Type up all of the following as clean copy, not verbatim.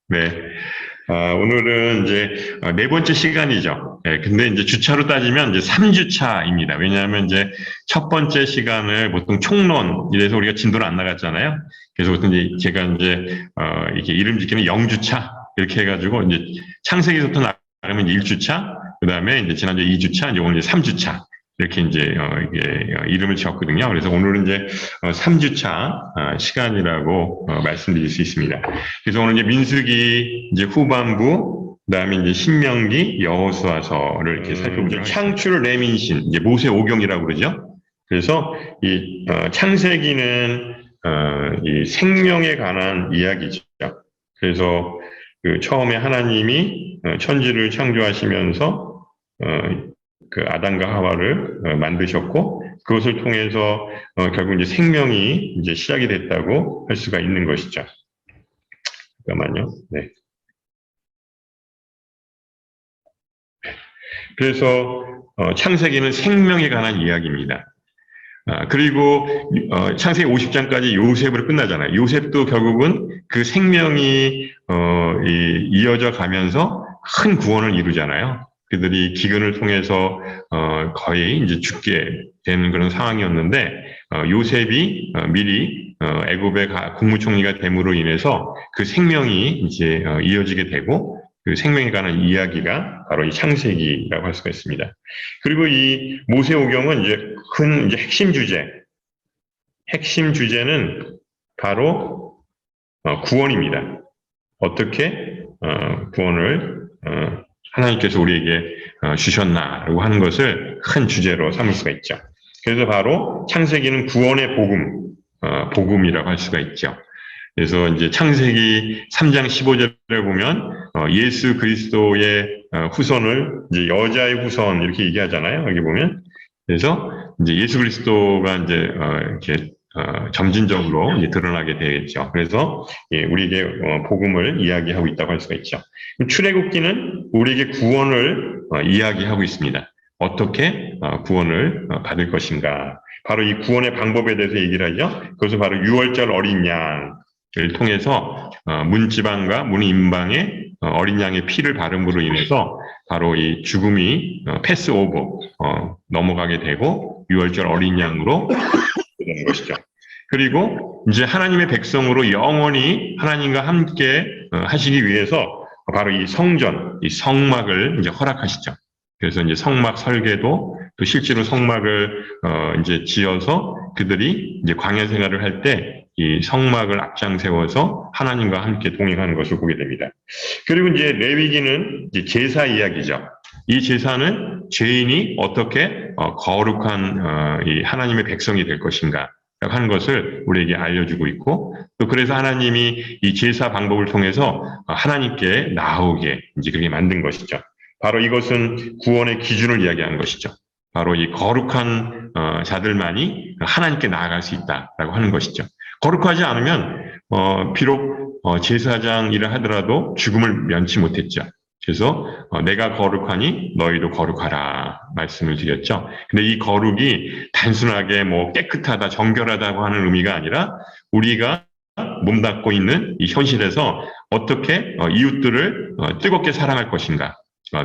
네. 오늘은 이제 네 번째 시간이죠. 예, 근데 이제 주차로 따지면 이제 3주차입니다. 왜냐하면 이제 첫 번째 시간을 보통 총론, 이래서 우리가 진도를 안 나갔잖아요. 그래서 보통 이제 제가 이제, 이렇게 이름 짓기는 0주차, 이렇게 해가지고 이제 창세기부터 나가면 1주차, 그 다음에 이제 지난주 2주차, 이제 오늘 이제 3주차. 이렇게 이제, 이게 이름을 지었거든요. 그래서 오늘은 이제 3주차 시간이라고 말씀드릴 수 있습니다. 그래서 오늘 이제 민수기 이제 후반부, 그다음에 이제 신명기, 여호수아서를 이렇게 살펴보죠. 창출 레민신, 이제 모세 오경이라고 그러죠. 그래서 이 창세기는 이 생명에 관한 이야기죠. 그래서 그 처음에 하나님이 천지를 창조하시면서 그 아담과 하와를 만드셨고 그것을 통해서 결국 이제 생명이 이제 시작이 됐다고 할 수가 있는 것이죠. 잠깐만요. 네. 그래서 창세기는 생명에 관한 이야기입니다. 그리고 창세기 50장까지 요셉으로 끝나잖아요. 요셉도 결국은 그 생명이 이어져 가면서 큰 구원을 이루잖아요. 그들이 기근을 통해서 거의 이제 죽게 되는 그런 상황이었는데 요셉이 미리 애굽의 국무총리가 됨으로 인해서 그 생명이 이제 이어지게 되고 그 생명에 관한 이야기가 바로 이 창세기라고 할 수가 있습니다. 그리고 이 모세오경은 이제 핵심 주제는 바로 구원입니다. 어떻게 구원을 하나님께서 우리에게 주셨나라고 하는 것을 큰 주제로 삼을 수가 있죠. 그래서 바로 창세기는 구원의 복음이라고 할 수가 있죠. 그래서 이제 창세기 3장 15절에 보면 예수 그리스도의 후손을 이제 여자의 후손 이렇게 얘기하잖아요. 여기 보면 그래서 이제 예수 그리스도가 이제 이렇게 점진적으로 이제 드러나게 되겠죠. 그래서 예, 우리에게 복음을 이야기하고 있다고 할 수가 있죠. 출애굽기는 우리에게 구원을 이야기하고 있습니다. 어떻게 구원을 받을 것인가. 바로 이 구원의 방법에 대해서 얘기를 하죠. 그것은 바로 유월절 어린 양을 통해서 문지방과 문임방의 어린 양의 피를 바름으로 인해서 바로 이 죽음이 패스오버 넘어가게 되고 유월절 어린 양으로 되는 것이죠. 그리고 이제 하나님의 백성으로 영원히 하나님과 함께 하시기 위해서 바로 이 성전, 이 성막을 이제 허락하시죠. 그래서 이제 성막 설계도 또 실제로 성막을 이제 지어서 그들이 이제 광야 생활을 할 때 이 성막을 앞장 세워서 하나님과 함께 동행하는 것을 보게 됩니다. 그리고 이제 레위기는 이제 제사 이야기죠. 이 제사는 죄인이 어떻게 거룩한 이 하나님의 백성이 될 것인가 하는 것을 우리에게 알려주고 있고 또 그래서 하나님이 이 제사 방법을 통해서 하나님께 나오게 이제 그렇게 만든 것이죠. 바로 이것은 구원의 기준을 이야기하는 것이죠. 바로 이 거룩한 자들만이 하나님께 나아갈 수 있다라고 하는 것이죠. 거룩하지 않으면 비록 제사장이라 하더라도 죽음을 면치 못했죠. 그래서 내가 거룩하니 너희도 거룩하라 말씀을 드렸죠. 근데 이 거룩이 단순하게 뭐 깨끗하다, 정결하다고 하는 의미가 아니라 우리가 몸담고 있는 이 현실에서 어떻게 이웃들을 뜨겁게 사랑할 것인가.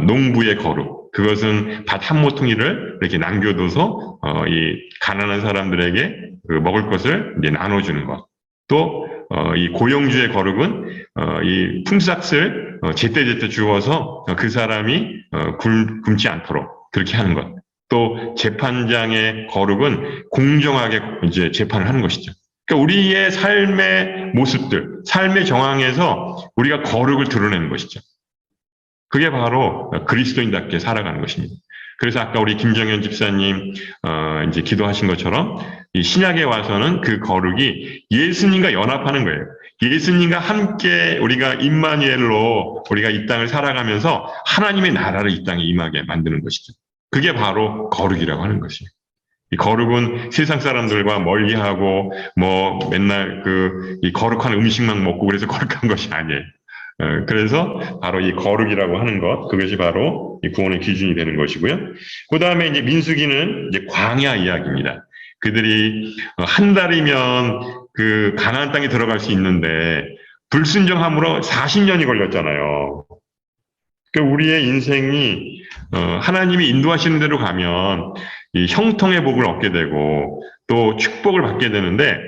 농부의 거룩. 그것은 밭 한 모퉁이를 이렇게 남겨둬서 이 가난한 사람들에게 그 먹을 것을 이제 나눠주는 것. 또 이 고용주의 거룩은 이 품삯을 제때제때 주어서 그 사람이 굶지 않도록 그렇게 하는 것. 또 재판장의 거룩은 공정하게 이제 재판을 하는 것이죠. 그러니까 우리의 삶의 모습들, 삶의 정황에서 우리가 거룩을 드러내는 것이죠. 그게 바로 그리스도인답게 살아가는 것입니다. 그래서 아까 우리 김정현 집사님 이제 기도하신 것처럼 이 신약에 와서는 그 거룩이 예수님과 연합하는 거예요. 예수님과 함께 우리가 임마누엘로 우리가 이 땅을 살아가면서 하나님의 나라를 이 땅에 임하게 만드는 것이죠. 그게 바로 거룩이라고 하는 것이에요. 이 거룩은 세상 사람들과 멀리하고 뭐 맨날 이 거룩한 음식만 먹고 그래서 거룩한 것이 아니에요. 그래서 바로 이 거룩이라고 하는 것, 그것이 바로 이 구원의 기준이 되는 것이고요. 그 다음에 이제 민수기는 이제 광야 이야기입니다. 그들이 한 달이면 그 가나안 땅에 들어갈 수 있는데 불순종함으로 40년이 걸렸잖아요. 그러니까 우리의 인생이 하나님이 인도하시는 대로 가면 이 형통의 복을 얻게 되고 또 축복을 받게 되는데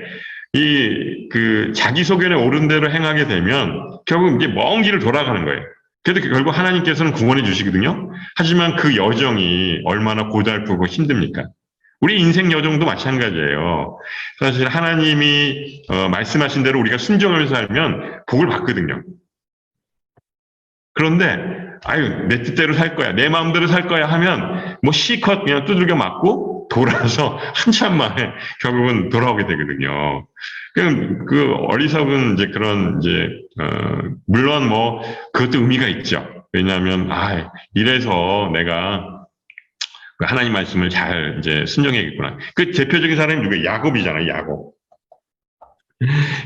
자기 소견에 옳은 대로 행하게 되면 결국 이제 먼 길을 돌아가는 거예요. 그래도 결국 하나님께서는 구원해 주시거든요. 하지만 그 여정이 얼마나 고달프고 힘듭니까? 우리 인생 여정도 마찬가지예요. 사실 하나님이 말씀하신 대로 우리가 순종을 살면 복을 받거든요. 그런데 아유 내 뜻대로 살 거야, 내 마음대로 살 거야 하면 뭐 실컷 그냥 두들겨 맞고 돌아서 한참 만에 결국은 돌아오게 되거든요. 그 어리석은 이제 그런 이제 물론 뭐 그것도 의미가 있죠. 왜냐하면 이래서 내가 하나님 말씀을 잘 이제 순종해야겠구나. 그 대표적인 사람이 누구예요? 야곱이잖아요. 야곱.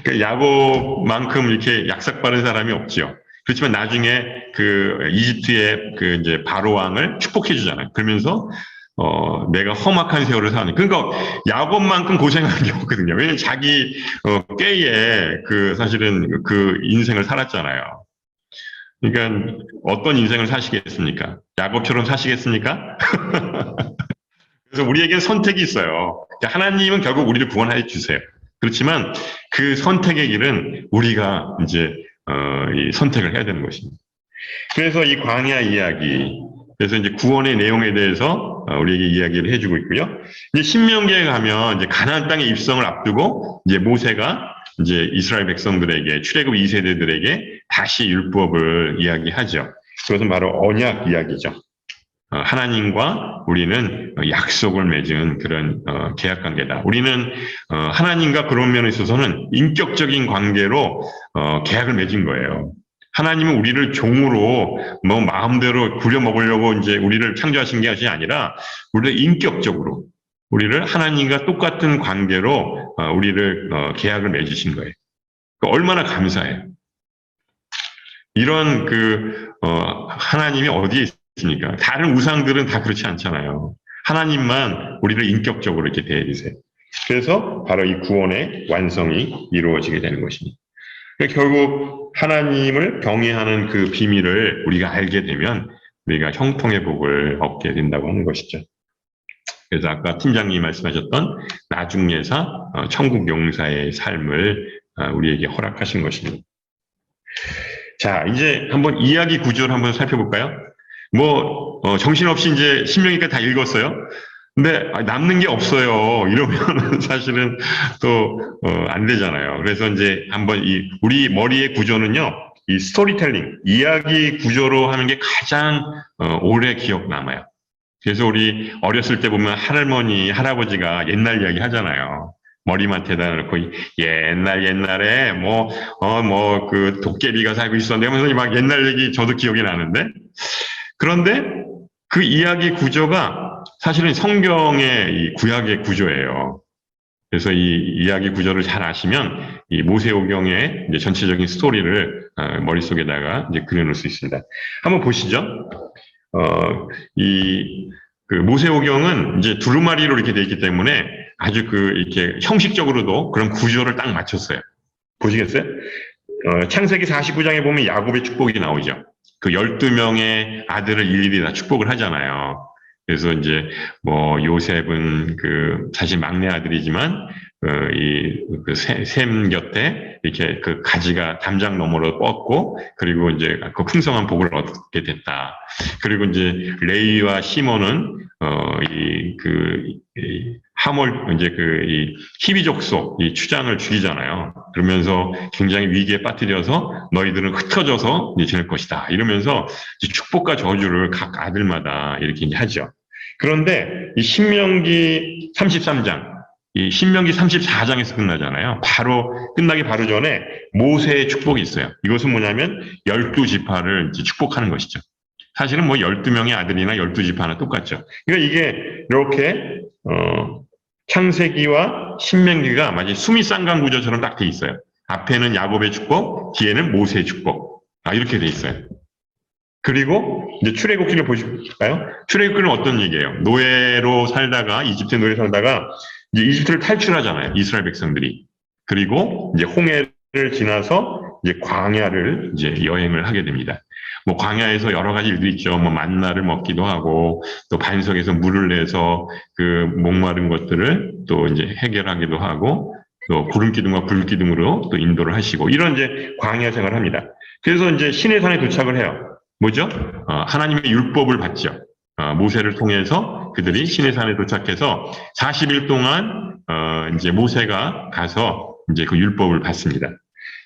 그 야곱만큼 이렇게 약삭빠른 사람이 없지요. 그렇지만 나중에 그 이집트의 그 이제 바로 왕을 축복해 주잖아요. 그러면서 내가 험악한 세월을 사는. 그러니까 야곱만큼 고생한 게 없거든요. 왜냐면 자기 꾀에 그 사실은 그 인생을 살았잖아요. 그러니까 어떤 인생을 사시겠습니까? 야곱처럼 사시겠습니까? 그래서 우리에게는 선택이 있어요. 하나님은 결국 우리를 구원해 주세요. 그렇지만 그 선택의 길은 우리가 이제 이 선택을 해야 되는 것입니다. 그래서 이 광야 이야기, 그래서 이제 구원의 내용에 대해서 우리에게 이야기를 해주고 있고요. 이제 신명기에 가면 이제 가나안 땅의 입성을 앞두고 이제 모세가 이제 이스라엘 백성들에게 출애굽 2세대들에게 다시 율법을 이야기하죠. 그것은 바로 언약 이야기죠. 하나님과 우리는 약속을 맺은 그런 계약 관계다. 우리는 하나님과 그런 면에 있어서는 인격적인 관계로 계약을 맺은 거예요. 하나님은 우리를 종으로 뭐 마음대로 부려 먹으려고 이제 우리를 창조하신 게 아니라 우리를 인격적으로 우리를 하나님과 똑같은 관계로 우리를 계약을 맺으신 거예요. 얼마나 감사해요. 이런 하나님이 어디에 있습니까? 다른 우상들은 다 그렇지 않잖아요. 하나님만 우리를 인격적으로 이렇게 대해주세요. 그래서 바로 이 구원의 완성이 이루어지게 되는 것입니다. 결국 하나님을 경외하는 그 비밀을 우리가 알게 되면 우리가 형통의 복을 얻게 된다고 하는 것이죠. 그래서 아까 팀장님이 말씀하셨던 나중예사, 천국 용사의 삶을 우리에게 허락하신 것입니다. 자, 이제 한번 이야기 구조를 한번 살펴볼까요? 정신없이 이제 신명기까지 다 읽었어요. 근데 남는 게 없어요. 이러면 사실은 또 안 되잖아요. 그래서 이제 한번 우리 머리의 구조는요, 이 스토리텔링, 이야기 구조로 하는 게 가장 오래 기억 남아요. 그래서 우리 어렸을 때 보면 할머니, 할아버지가 옛날 이야기 하잖아요. 머리만 대다 놓고 옛날에 그 도깨비가 살고 있었는데 하면서 막 옛날 얘기 저도 기억이 나는데, 그런데 그 이야기 구조가 사실은 성경의 이 구약의 구조예요. 그래서 이 이야기 구조를 잘 아시면 이 모세오경의 이제 전체적인 스토리를 머릿속에다가 이제 그려놓을 수 있습니다. 한번 보시죠. 그 모세오경은 이제 두루마리로 이렇게 되어 있기 때문에 아주 이렇게 형식적으로도 그런 구조를 딱 맞췄어요. 보시겠어요? 창세기 49장에 보면 야곱의 축복이 나오죠. 그 12명의 아들을 일일이 다 축복을 하잖아요. 그래서 이제 요셉은 사실 막내 아들이지만 셈 곁에 이렇게 그 가지가 담장 너머로 뻗고, 그리고 이제 그 풍성한 복을 얻게 됐다. 그리고 이제 레위와 시몬은 하몰 이제 이 히비족 속 이 추장을 죽이잖아요. 그러면서 굉장히 위기에 빠뜨려서 너희들은 흩어져서 이제 지낼 것이다. 이러면서 이제 축복과 저주를 각 아들마다 이렇게 이제 하죠. 그런데 이 신명기 33장, 이 신명기 34장에서 끝나잖아요. 끝나기 바로 전에 모세의 축복이 있어요. 이것은 뭐냐면 12지파를 이제 축복하는 것이죠. 사실은 12명의 아들이나 12지파나 똑같죠. 그러니까 이게 이렇게 창세기와 신명기가 마치 수미쌍강 구조처럼 딱 돼 있어요. 앞에는 야곱의 축복, 뒤에는 모세의 축복. 이렇게 돼 있어요. 그리고 이제 출애굽기를 보실까요? 출애굽기는 어떤 얘기예요? 이집트 노예 살다가 이제 이집트를 탈출하잖아요. 이스라엘 백성들이. 그리고 이제 홍해를 지나서 이제 광야를 이제 여행을 하게 됩니다. 뭐 광야에서 여러 가지 일들이 있죠. 뭐 만나를 먹기도 하고 또 반석에서 물을 내서 그 목마른 것들을 또 이제 해결하기도 하고 또 구름 기둥과 불 기둥으로 또 인도를 하시고 이런 이제 광야 생활을 합니다. 그래서 이제 시내산에 도착을 해요. 뭐죠? 하나님의 율법을 받죠. 모세를 통해서 그들이 시내산에 도착해서 40일 동안 이제 모세가 가서 이제 그 율법을 받습니다.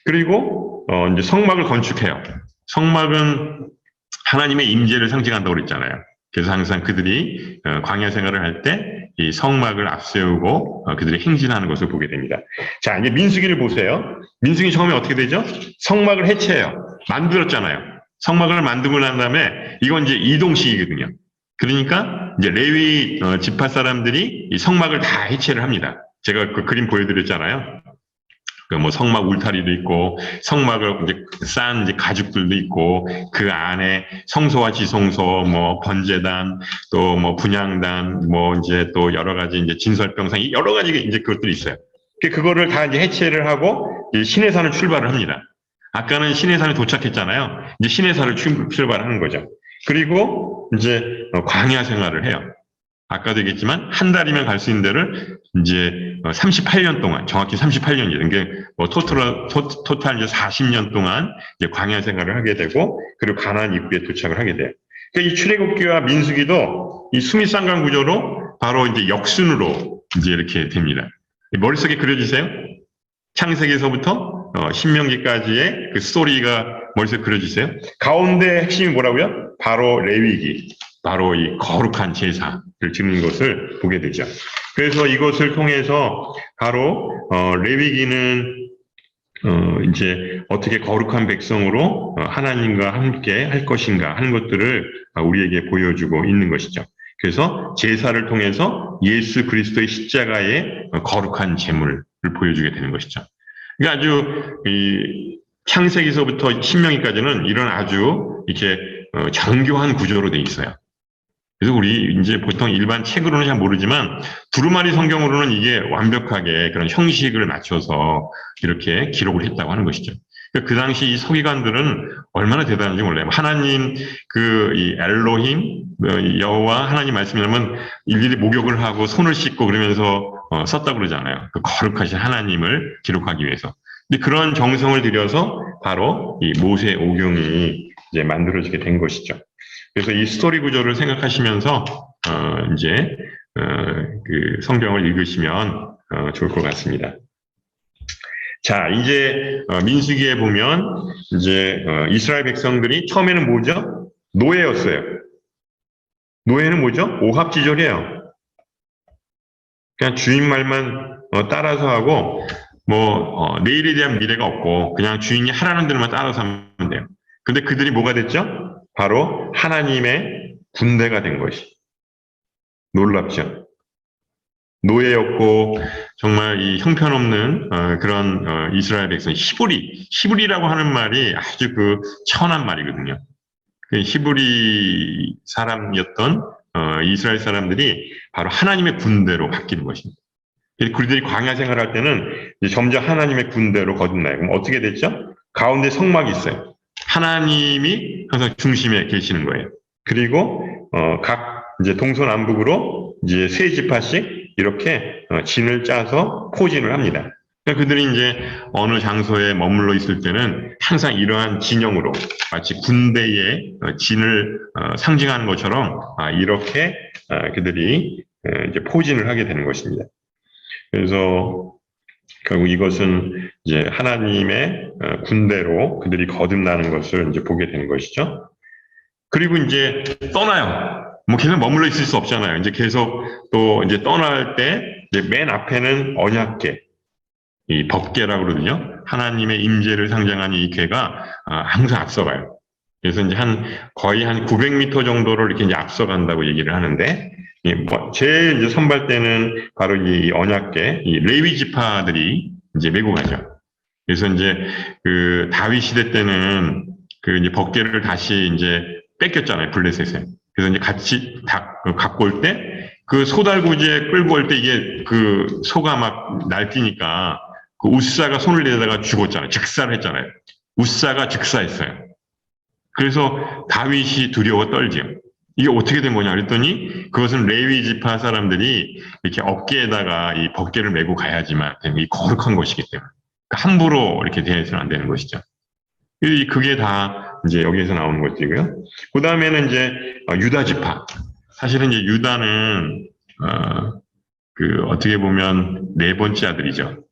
그리고 이제 성막을 건축해요. 성막은 하나님의 임재를 상징한다고 그랬잖아요. 그래서 항상 그들이 광야 생활을 할 때 이 성막을 앞세우고 그들이 행진하는 것을 보게 됩니다. 자, 이제 민수기를 보세요. 민수기 처음에 어떻게 되죠? 성막을 해체해요. 만들었잖아요. 성막을 만들고 난 다음에 이건 이제 이동식이거든요. 그러니까 이제 레위 지파 사람들이 이 성막을 다 해체를 합니다. 제가 그 그림 보여드렸잖아요. 그 뭐 성막 울타리도 있고 성막을 이제 쌓은 이제 가죽들도 있고 그 안에 성소와 지성소, 뭐 번제단, 또 뭐 분향단, 뭐 이제 또 여러 가지 이제 진설병상 여러 가지 이제 그것들이 있어요. 그거를 다 이제 해체를 하고 이제 시내산을 출발을 합니다. 아까는 시내산에 도착했잖아요. 이제 시내산을 출발하는 거죠. 그리고 이제 광야 생활을 해요. 아까도 얘기했지만 한 달이면 갈 수 있는 데를 이제 38년 동안, 정확히 38년이에요. 이게 뭐 토탈 이제 40년 동안 이제 광야 생활을 하게 되고 그리고 가나안 입구에 도착을 하게 돼요. 그러니까 이 출애굽기와 민수기도 이 수미상관 구조로 바로 이제 역순으로 이제 이렇게 됩니다. 머릿속에 그려지세요? 창세기에서부터 신명기까지의 그 스토리가 머릿속에 그려지세요? 가운데 핵심이 뭐라고요? 바로 레위기. 바로 이 거룩한 제사를 지는 것을 보게 되죠. 그래서 이것을 통해서 바로 레위기는 이제 어떻게 거룩한 백성으로 하나님과 함께 할 것인가 하는 것들을 우리에게 보여주고 있는 것이죠. 그래서 제사를 통해서 예수 그리스도의 십자가의 거룩한 제물을 보여주게 되는 것이죠. 그러니까 아주 이 창세기서부터 신명기까지는 이런 아주 이렇게 정교한 구조로 돼 있어요. 그래서 우리 이제 보통 일반 책으로는 잘 모르지만 두루마리 성경으로는 이게 완벽하게 그런 형식을 맞춰서 이렇게 기록을 했다고 하는 것이죠. 그 당시 이 서기관들은 얼마나 대단한지 몰라요. 하나님 이 엘로힘 여호와 하나님 말씀이라면 일일이 목욕을 하고 손을 씻고 그러면서 썼다고 그러잖아요. 그 거룩하신 하나님을 기록하기 위해서. 근데 그런 정성을 들여서 바로 이 모세 오경이 이제 만들어지게 된 것이죠. 그래서 이 스토리 구조를 생각하시면서 이제 그 성경을 읽으시면 좋을 것 같습니다. 자, 이제 민수기에 보면 이제 이스라엘 백성들이 처음에는 뭐죠? 노예였어요. 노예는 뭐죠? 오합지졸이에요. 그냥 주인 말만 따라서 하고 뭐 내일에 대한 미래가 없고 그냥 주인이 하라는 대로만 따라서 하면 돼요. 근데 그들이 뭐가 됐죠? 바로 하나님의 군대가 된 것이. 놀랍죠? 노예였고 정말 이 형편없는 그런 이스라엘 백성 히브리라고 하는 말이 아주 그 천한 말이거든요. 그 히브리 사람이었던 이스라엘 사람들이 바로 하나님의 군대로 바뀌는 것입니다. 그들이 광야 생활할 때는 이제 점점 하나님의 군대로 거듭나요. 그럼 어떻게 됐죠? 가운데 성막이 있어요. 하나님이 항상 중심에 계시는 거예요. 그리고 각 이제 동서남북으로 이제 세 지파씩 이렇게 진을 짜서 포진을 합니다. 그러니까 그들이 이제 어느 장소에 머물러 있을 때는 항상 이러한 진영으로 마치 군대의 진을 상징하는 것처럼 이렇게 그들이 이제 포진을 하게 되는 것입니다. 그래서 결국 이것은 이제 하나님의 군대로 그들이 거듭나는 것을 이제 보게 되는 것이죠. 그리고 이제 떠나요. 뭐 계속 머물러 있을 수 없잖아요. 이제 계속 또 이제 떠날 때 이제 맨 앞에는 언약궤, 이 법궤라고 그러거든요. 하나님의 임재를 상징하는 이 궤가 항상 앞서가요. 그래서 이제 거의 한 900m 정도를 이렇게 이제 앞서간다고 얘기를 하는데, 제일 이제 선발 때는 바로 이 언약궤, 이 레위 지파들이 이제 메고 가죠. 그래서 이제 그 다윗 시대 때는 그 이제 법궤를 다시 이제 뺏겼잖아요, 블레셋에. 그래서 이제 같이 갖고 올 때 그 소달구지에 끌고 올 때 이게 그 소가 막 날뛰니까 그 우사가 손을 내다가 죽었잖아요. 즉사를 했잖아요. 웃사가 즉사했어요. 그래서 다윗이 두려워 떨지요. 이게 어떻게 된 거냐 그랬더니 그것은 레위 지파 사람들이 이렇게 어깨에다가 이 법궤를 메고 가야지만 이 거룩한 것이기 때문에 함부로 이렇게 대해서는 안 되는 것이죠. 그게 다 이제 여기에서 나오는 것이고요. 그 다음에는 이제 유다 지파. 사실은 이제 유다는 어떻게 보면 네 번째 아들이죠.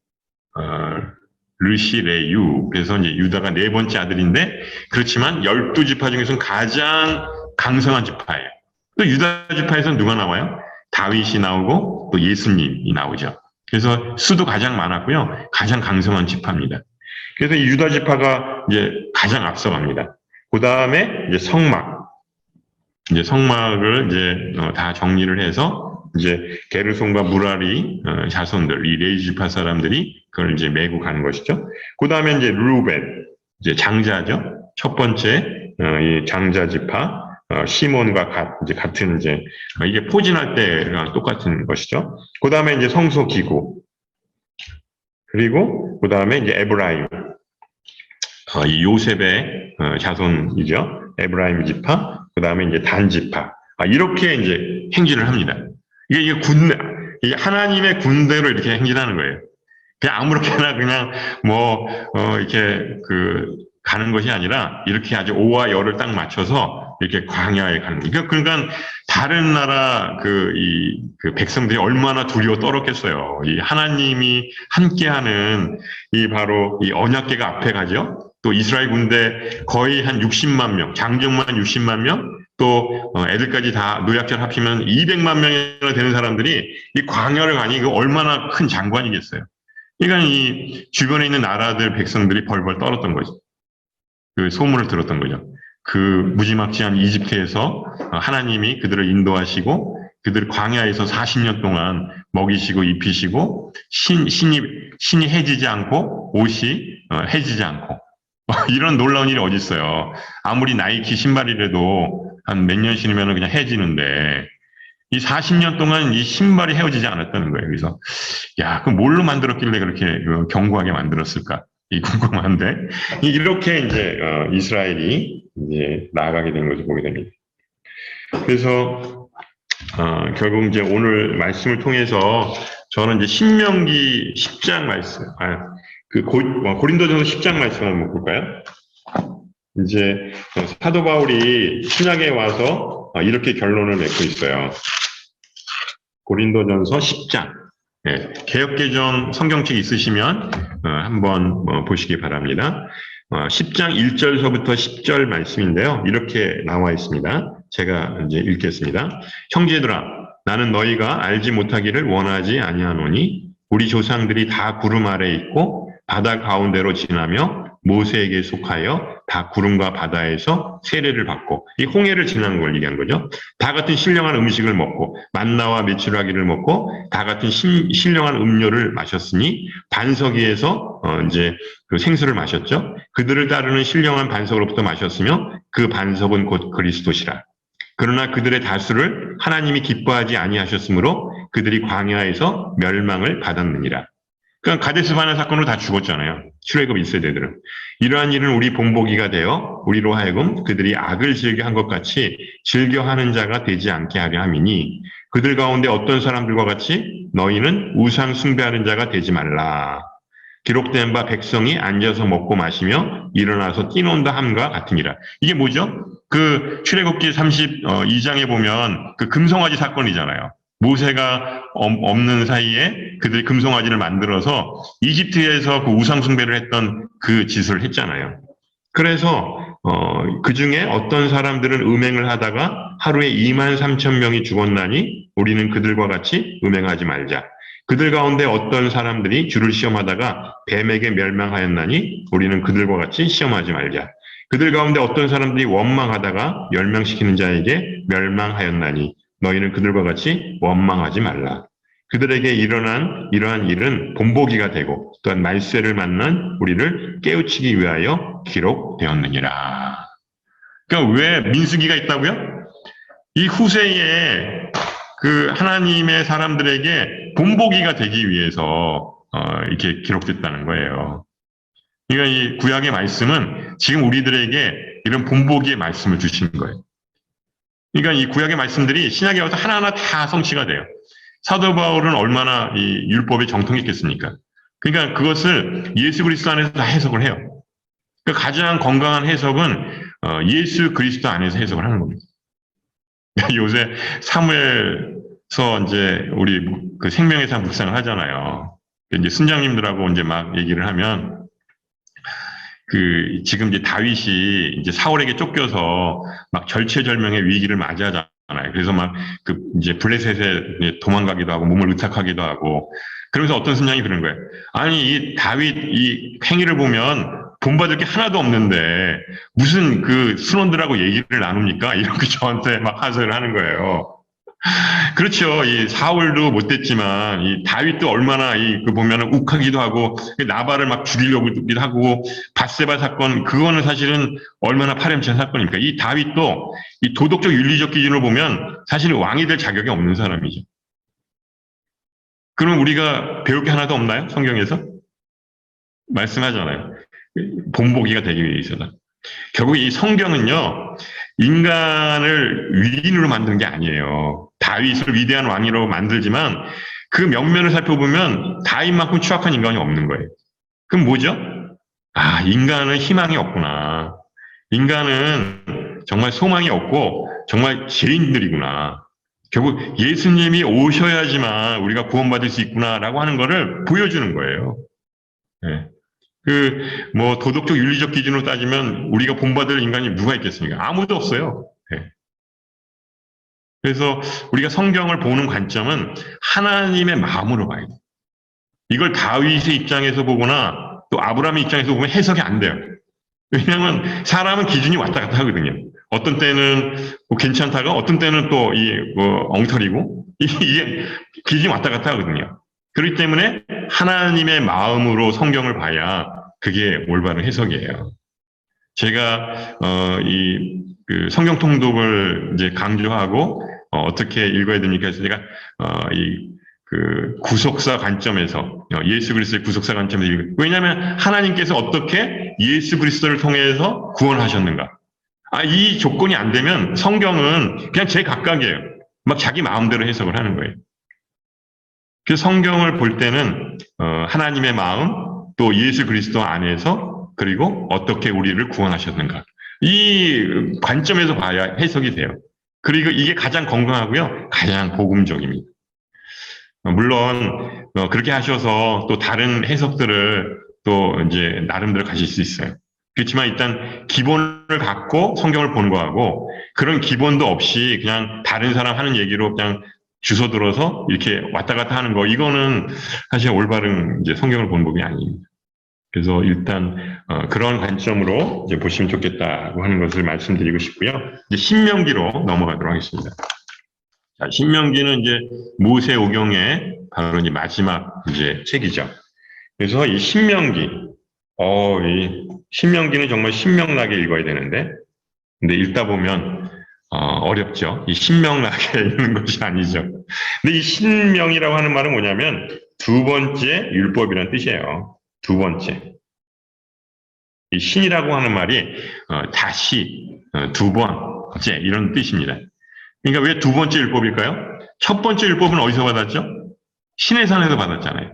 르시레유. 그래서 이제 유다가 네 번째 아들인데 그렇지만 12지파 중에서는 가장 강성한 지파예요. 또 유다 지파에서는 누가 나와요? 다윗이 나오고 또 예수님이 나오죠. 그래서 수도 가장 많았고요. 가장 강성한 지파입니다. 그래서 이 유다 지파가 이제 가장 앞서갑니다. 그 다음에 이제 성막을 이제 다 정리를 해서 이제 게르손과 무라리 자손들, 이 레위 지파 사람들이 그걸 이제 메고 가는 것이죠. 그 다음에 이제 루벤, 이제 장자죠. 첫 번째 이 장자 지파, 시몬과 이제 같은 이제 이게 포진할 때랑 똑같은 것이죠. 그 다음에 이제 성소 기구, 그리고 그 다음에 이제 에브라임, 이 요셉의 자손이죠. 에브라임 지파, 그 다음에 이제 단 지파, 이렇게 이제 행진을 합니다. 이게 이게 하나님의 군대로 이렇게 행진하는 거예요. 그냥 아무렇게나 그냥 이렇게 가는 것이 아니라 이렇게 아주 오와 열을 딱 맞춰서 이렇게 광야에 가는 거예요. 그러니까 다른 나라 백성들이 얼마나 두려워 떨었겠어요. 이 하나님이 함께하는 바로 이 언약궤가 앞에 가죠. 또 이스라엘 군대 거의 한 60만 명, 장정만 60만 명, 또 애들까지 다 노약자를 합치면 200만 명이나 되는 사람들이 이 광야를 가니 이거 얼마나 큰 장관이겠어요. 그러니까 이 주변에 있는 나라들 백성들이 벌벌 떨었던 거죠. 그 소문을 들었던 거죠. 그 무지막지한 이집트에서 하나님이 그들을 인도하시고 그들 광야에서 40년 동안 먹이시고 입히시고 신이 해지지 않고 옷이 해지지 않고 이런 놀라운 일이 어디 있어요. 아무리 나이키 신발이라도 한 몇 년 신으면 그냥 해지는데 이 40년 동안 이 신발이 헤어지지 않았다는 거예요. 그래서 그럼 뭘로 만들었길래 그렇게 견고하게 만들었을까? 궁금한데 이렇게 이제 이스라엘이 이제 나아가게 된 것을 보게 됩니다. 그래서 결국 이제 오늘 말씀을 통해서 저는 이제 신명기 10장 말씀, 고린도전서 10장 말씀 한번 볼까요? 이제 사도 바울이 신약에 와서 이렇게 결론을 맺고 있어요. 고린도전서 10장. 개역개정 성경책 있으시면 한번 보시기 바랍니다. 10장 1절서부터 10절 말씀인데요. 이렇게 나와 있습니다. 제가 이제 읽겠습니다. 형제들아, 나는 너희가 알지 못하기를 원하지 아니하노니 우리 조상들이 다 구름 아래 있고 바다 가운데로 지나며 모세에게 속하여 다 구름과 바다에서 세례를 받고 이 홍해를 지나는 걸 얘기한 거죠. 다 같은 신령한 음식을 먹고 만나와 메추라기를 먹고 다 같은 신령한 음료를 마셨으니 반석 위에서 이제 그 생수를 마셨죠. 그들을 따르는 신령한 반석으로부터 마셨으며 그 반석은 곧 그리스도시라. 그러나 그들의 다수를 하나님이 기뻐하지 아니하셨으므로 그들이 광야에서 멸망을 받았느니라. 그러니까 가데스 바네 사건으로 다 죽었잖아요. 출애굽 1세대들은. 이러한 일은 우리 본보기가 되어 우리로 하여금 그들이 악을 즐겨 한 것 같이 즐겨하는 자가 되지 않게 하려 함이니 그들 가운데 어떤 사람들과 같이 너희는 우상 숭배하는 자가 되지 말라. 기록된 바 백성이 앉아서 먹고 마시며 일어나서 뛰논다 함과 같으니라. 이게 뭐죠? 그 출애굽기 32장에 보면 그 금송아지 사건이잖아요. 모세가 없는 사이에 그들이 금송아지를 만들어서 이집트에서 그 우상 숭배를 했던 그 짓을 했잖아요. 그래서 그 중에 어떤 사람들은 음행을 하다가 하루에 23,000명이 죽었나니 우리는 그들과 같이 음행하지 말자. 그들 가운데 어떤 사람들이 주를 시험하다가 뱀에게 멸망하였나니 우리는 그들과 같이 시험하지 말자. 그들 가운데 어떤 사람들이 원망하다가 멸망시키는 자에게 멸망하였나니 너희는 그들과 같이 원망하지 말라. 그들에게 일어난 이러한 일은 본보기가 되고 또한 말세를 만난 우리를 깨우치기 위하여 기록되었느니라. 그러니까 왜 민수기가 있다고요? 이 후세에 그 하나님의 사람들에게 본보기가 되기 위해서 이렇게 기록됐다는 거예요. 그러니까 이 구약의 말씀은 지금 우리들에게 이런 본보기의 말씀을 주시는 거예요. 그러니까 이 구약의 말씀들이 신약에 와서 하나하나 다 성취가 돼요. 사도 바울은 얼마나 이 율법에 정통했겠습니까? 그러니까 그것을 예수 그리스도 안에서 다 해석을 해요. 그러니까 가장 건강한 해석은 예수 그리스도 안에서 해석을 하는 겁니다. 요새 사무엘서 이제 우리 그 생명의 산 묵상을 하잖아요. 이제 순장님들하고 이제 막 얘기를 하면 그 지금 이제 다윗이 이제 사울에게 쫓겨서 막 절체절명의 위기를 맞이하잖아요. 그래서 막 그 이제 블레셋에 도망가기도 하고 몸을 의탁하기도 하고 그러면서 어떤 순장이 그런 거예요. 아니 이 다윗 이 행위를 보면 본받을 게 하나도 없는데 무슨 그 순원들하고 얘기를 나눕니까? 이렇게 저한테 막 하소연을 하는 거예요. 그렇죠. 이 사울도 못됐지만 이 다윗도 얼마나 이 그 보면은 욱하기도 하고 나발을 막 죽이려고 하고 밧세바 사건 그거는 사실은 얼마나 파렴치한 사건입니까? 이 다윗도 이 도덕적 윤리적 기준으로 보면 사실 왕이 될 자격이 없는 사람이죠. 그럼 우리가 배울 게 하나도 없나요? 성경에서 말씀하잖아요. 본보기가 되기 위해서다. 결국 이 성경은요, 인간을 위인으로 만드는 게 아니에요. 다윗을 위대한 왕이라고 만들지만 그 면면을 살펴보면 다윗만큼 추악한 인간이 없는 거예요. 그럼 뭐죠? 아, 인간은 희망이 없구나. 인간은 정말 소망이 없고 정말 죄인들이구나. 결국 예수님이 오셔야지만 우리가 구원받을 수 있구나라고 하는 거를 보여주는 거예요. 네. 뭐, 도덕적 윤리적 기준으로 따지면 우리가 본받을 인간이 누가 있겠습니까? 아무도 없어요. 네. 그래서 우리가 성경을 보는 관점은 하나님의 마음으로 봐야 돼요. 이걸 다윗의 입장에서 보거나 또 아브라함의 입장에서 보면 해석이 안 돼요. 왜냐하면 사람은 기준이 왔다 갔다 하거든요. 어떤 때는 뭐 괜찮다가 어떤 때는 또 엉터리고 이게 기준이 왔다 갔다 하거든요. 그렇기 때문에 하나님의 마음으로 성경을 봐야 그게 올바른 해석이에요. 제가 그 성경 통독을 이제 강조하고 어떻게 읽어야 됩니까? 해서 제가 그 구속사 관점에서 예수 그리스도의 구속사 관점에서 왜냐하면 하나님께서 어떻게 예수 그리스도를 통해서 구원하셨는가? 이 조건이 안 되면 성경은 그냥 제 각각이에요. 막 자기 마음대로 해석을 하는 거예요. 그 성경을 볼 때는 하나님의 마음 또 예수 그리스도 안에서 그리고 어떻게 우리를 구원하셨는가 이 관점에서 봐야 해석이 돼요. 그리고 이게 가장 건강하고요, 가장 복음적입니다. 물론 그렇게 하셔서 또 다른 해석들을 또 이제 나름대로 가실 수 있어요. 그렇지만 일단 기본을 갖고 성경을 보는 거하고 그런 기본도 없이 그냥 다른 사람 하는 얘기로 그냥 주워 들어서 이렇게 왔다 갔다 하는 거 이거는 사실 올바른 이제 성경을 보는 법이 아닙니다. 그래서 일단 그런 관점으로 이제 보시면 좋겠다고 하는 것을 말씀드리고 싶고요. 이제 신명기로 넘어가도록 하겠습니다. 자, 신명기는 이제 모세오경의 바로 이제 마지막 이제 책이죠. 그래서 이 신명기는 정말 신명나게 읽어야 되는데, 근데 읽다 보면 어렵죠. 이 신명나게 읽는 것이 아니죠. 근데 이 신명이라고 하는 말은 뭐냐면 두 번째 율법이라는 뜻이에요. 두 번째. 이 신이라고 하는 말이 다시 두 번째 이런 뜻입니다. 그러니까 왜 두 번째 율법일까요? 첫 번째 율법은 어디서 받았죠? 신의 산에서 받았잖아요.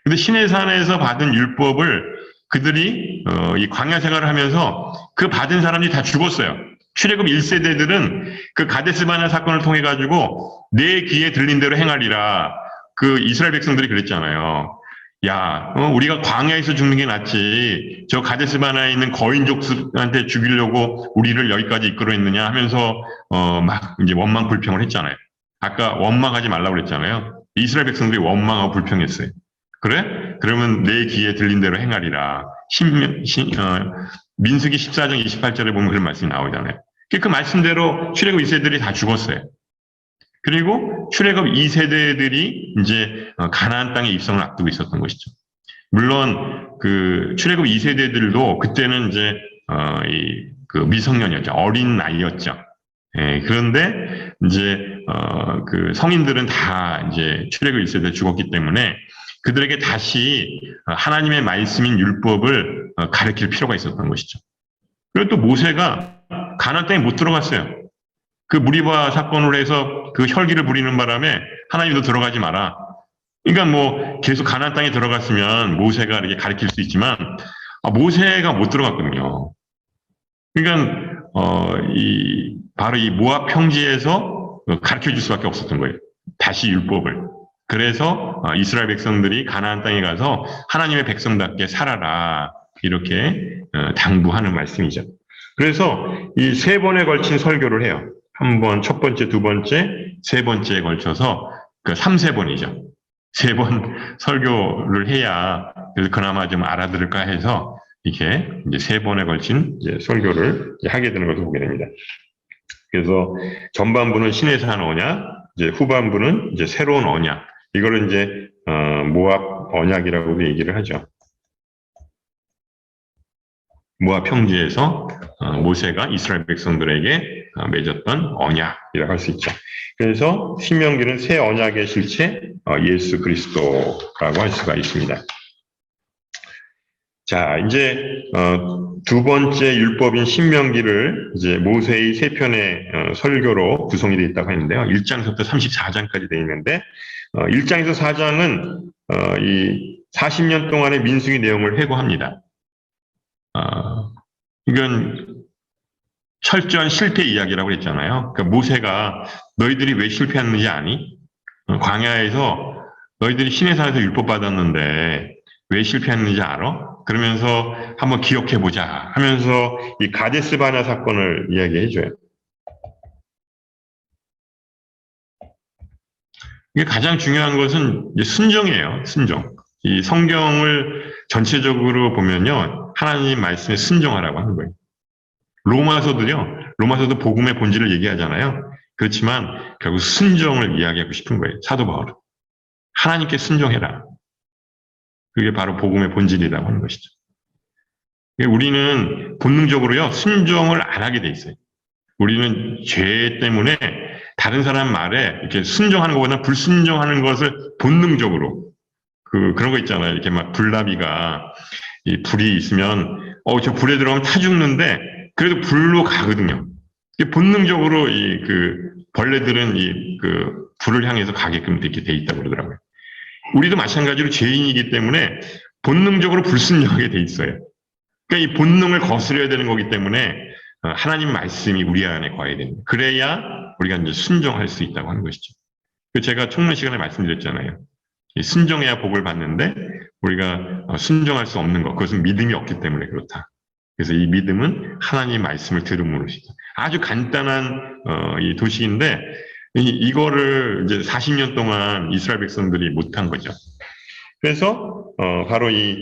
근데 신의 산에서 받은 율법을 그들이 이 광야 생활을 하면서 그 받은 사람들이 다 죽었어요. 출애굽 1세대들은 그 가데스 바네 사건을 통해 가지고 내 귀에 들린 대로 행하리라. 그 이스라엘 백성들이 그랬잖아요. 야, 우리가 광야에서 죽는 게 낫지. 저 가데스 바네에 있는 거인족들한테 죽이려고 우리를 여기까지 이끌어냈느냐 하면서 막 이제 원망 불평을 했잖아요. 아까 원망하지 말라고 그랬잖아요. 이스라엘 백성들이 원망하고 불평했어요. 그래? 그러면 내 귀에 들린 대로 행하리라. 민수기 14장 28절에 보면 그런 말씀이 나오잖아요. 그 말씀대로 출애굽 2세들이 다 죽었어요. 그리고 출애굽 2세대들이 이제 가나안 땅에 입성을 앞두고 있었던 것이죠. 물론 그 출애굽 2세대들도 그때는 이제 그 미성년이었죠. 어린 나이였죠. 예, 그런데 이제 그 성인들은 다 이제 출애굽 1세대 죽었기 때문에 그들에게 다시 하나님의 말씀인 율법을 가르칠 필요가 있었던 것이죠. 그리고 또 모세가 가나안 땅에 못 들어갔어요. 그 무리바 사건으로 해서 그 혈기를 부리는 바람에 하나님도 들어가지 마라. 그러니까 뭐 계속 가나안 땅에 들어갔으면 모세가 이렇게 가르칠 수 있지만 모세가 못 들어갔거든요. 그러니까 바로 이 모압 평지에서 가르쳐 줄 수밖에 없었던 거예요. 다시 율법을. 그래서 이스라엘 백성들이 가나안 땅에 가서 하나님의 백성답게 살아라 이렇게 당부하는 말씀이죠. 그래서 이 세 번에 걸친 설교를 해요. 한 번, 첫 번째, 두 번째, 세 번째에 걸쳐서 그 3세번이죠. 3번 설교를 해야 그나마 좀 알아들을까 해서 이렇게 이제 3번에 걸친 이제 설교를 이제 하게 되는 것을 보게 됩니다. 그래서 전반부는 신의 산 언약, 이제 후반부는 이제 새로운 언약. 이거를 이제 모압 언약이라고도 얘기를 하죠. 모압 평지에서 모세가 이스라엘 백성들에게 맺었던 언약이라고 할 수 있죠. 그래서 신명기는 새 언약의 실체 예수 그리스도라고 할 수가 있습니다. 자, 이제 두 번째 율법인 신명기를 이제 모세의 세 편의 설교로 구성이 되어 있다고 했는데요. 1장부터 34장까지 되어 있는데 1장에서 4장은 이 40년 동안의 민수기 내용을 회고합니다. 이건 철저한 실패 이야기라고 했잖아요. 그러니까 모세가 너희들이 왜 실패했는지 아니? 광야에서 너희들이 시내산에서 율법 받았는데 왜 실패했는지 알아? 그러면서 한번 기억해보자 하면서 이 가데스 바냐 사건을 이야기해줘요. 이게 가장 중요한 것은 이제 순종이에요. 순종. 이 성경을 전체적으로 보면요. 하나님 말씀에 순종하라고 하는 거예요. 로마서도 복음의 본질을 얘기하잖아요. 그렇지만 결국 순종을 이야기하고 싶은 거예요. 사도 바울은. 하나님께 순종해라. 그게 바로 복음의 본질이라고 하는 것이죠. 우리는 본능적으로요, 순종을 안 하게 돼 있어요. 우리는 죄 때문에 다른 사람 말에 이렇게 순종하는 것보다 불순종하는 것을 본능적으로, 그런 거 있잖아요. 이렇게 막 불나비가, 이 불이 있으면, 저 불에 들어가면 타 죽는데, 그래도 불로 가거든요. 본능적으로 벌레들은 불을 향해서 가게끔 이렇게 돼 있다고 그러더라고요. 우리도 마찬가지로 죄인이기 때문에 본능적으로 불순종하게 돼 있어요. 그러니까 이 본능을 거스려야 되는 거기 때문에 하나님 말씀이 우리 안에 거해야 됩니다. 그래야 우리가 이제 순종할 수 있다고 하는 것이죠. 제가 총론 시간에 말씀드렸잖아요. 순종해야 복을 받는데 우리가 순종할 수 없는 것, 그것은 믿음이 없기 때문에 그렇다. 그래서 이 믿음은 하나님 말씀을 들음으로시다. 아주 간단한 이 도식인데 이거를 이제 40년 동안 이스라엘 백성들이 못한 거죠. 그래서 바로 이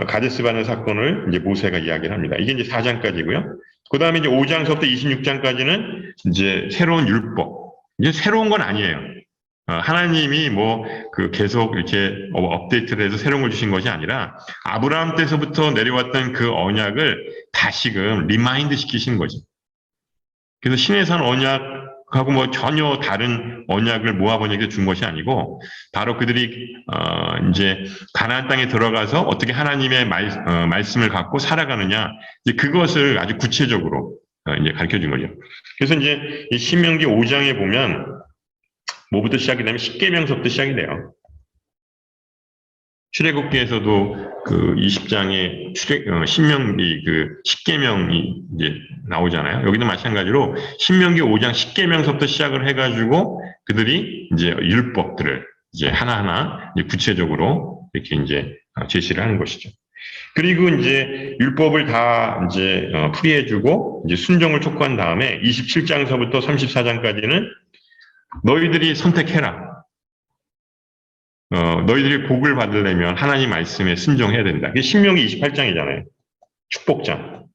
가데스 바냐 사건을 이제 모세가 이야기를 합니다. 이게 이제 4장까지고요. 그 다음에 이제 5장서부터 26장까지는 이제 새로운 율법. 이제 새로운 건 아니에요. 하나님이 계속 이렇게 업데이트를 해서 새로운 걸 주신 것이 아니라 아브라함 때서부터 내려왔던 그 언약을 다시금 리마인드 시키신 거죠. 그래서 신의 산 언약하고 전혀 다른 언약을 모압 언약에 준 것이 아니고 바로 그들이 이제 가나안 땅에 들어가서 어떻게 하나님의 말씀을 갖고 살아가느냐 이제 그것을 아주 구체적으로 이제 가르쳐 준 거죠. 그래서 이제 이 신명기 5장에 보면 뭐부터 시작이 되면 십계명서부터 시작이 돼요. 출애굽기에서도 그 20장에 신명기 십계명이 이제 나오잖아요. 여기도 마찬가지로 신명기 5장 십계명서부터 시작을 해가지고 그들이 이제 율법들을 이제 하나하나 이제 구체적으로 이렇게 이제 제시를 하는 것이죠. 그리고 이제 율법을 다 이제 풀이해주고 이제 순종을 촉구한 다음에 27장서부터 34장까지는 너희들이 선택해라. 너희들이 복을 받으려면 하나님 말씀에 순종해야 된다. 그게 신명기 28장이잖아요. 축복장.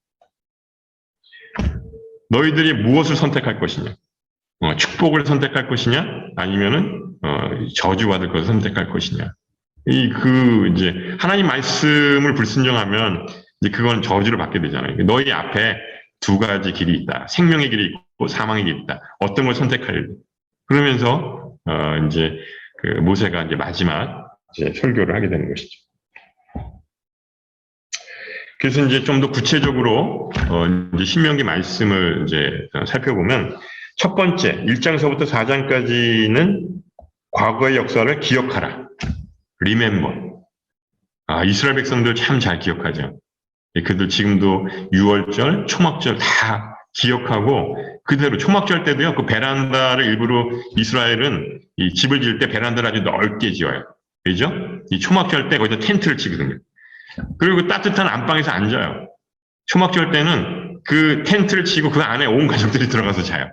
너희들이 무엇을 선택할 것이냐? 축복을 선택할 것이냐? 아니면은 저주받을 것을 선택할 것이냐? 이제 하나님 말씀을 불순종하면 이제 그건 저주를 받게 되잖아요. 너희 앞에 두 가지 길이 있다. 생명의 길이 있고 사망의 길이 있다. 어떤 걸 선택할래? 그러면서 이제 모세가 이제 마지막 이제 설교를 하게 되는 것이죠. 그래서 이제 좀 더 구체적으로 이제 신명기 말씀을 이제 살펴보면 첫 번째 1장서부터 4장까지는 과거의 역사를 기억하라. Remember. 이스라엘 백성들 참 잘 기억하죠. 그들 지금도 유월절, 초막절 다 기억하고 그대로 초막절 때도요. 그 베란다를 일부러 이스라엘은 이 집을 지을 때 베란다를 아주 넓게 지어요. 그죠? 이 초막절 때 거기다 텐트를 치거든요. 그리고 따뜻한 안방에서 앉아요. 초막절 때는 그 텐트를 치고 그 안에 온 가족들이 들어가서 자요.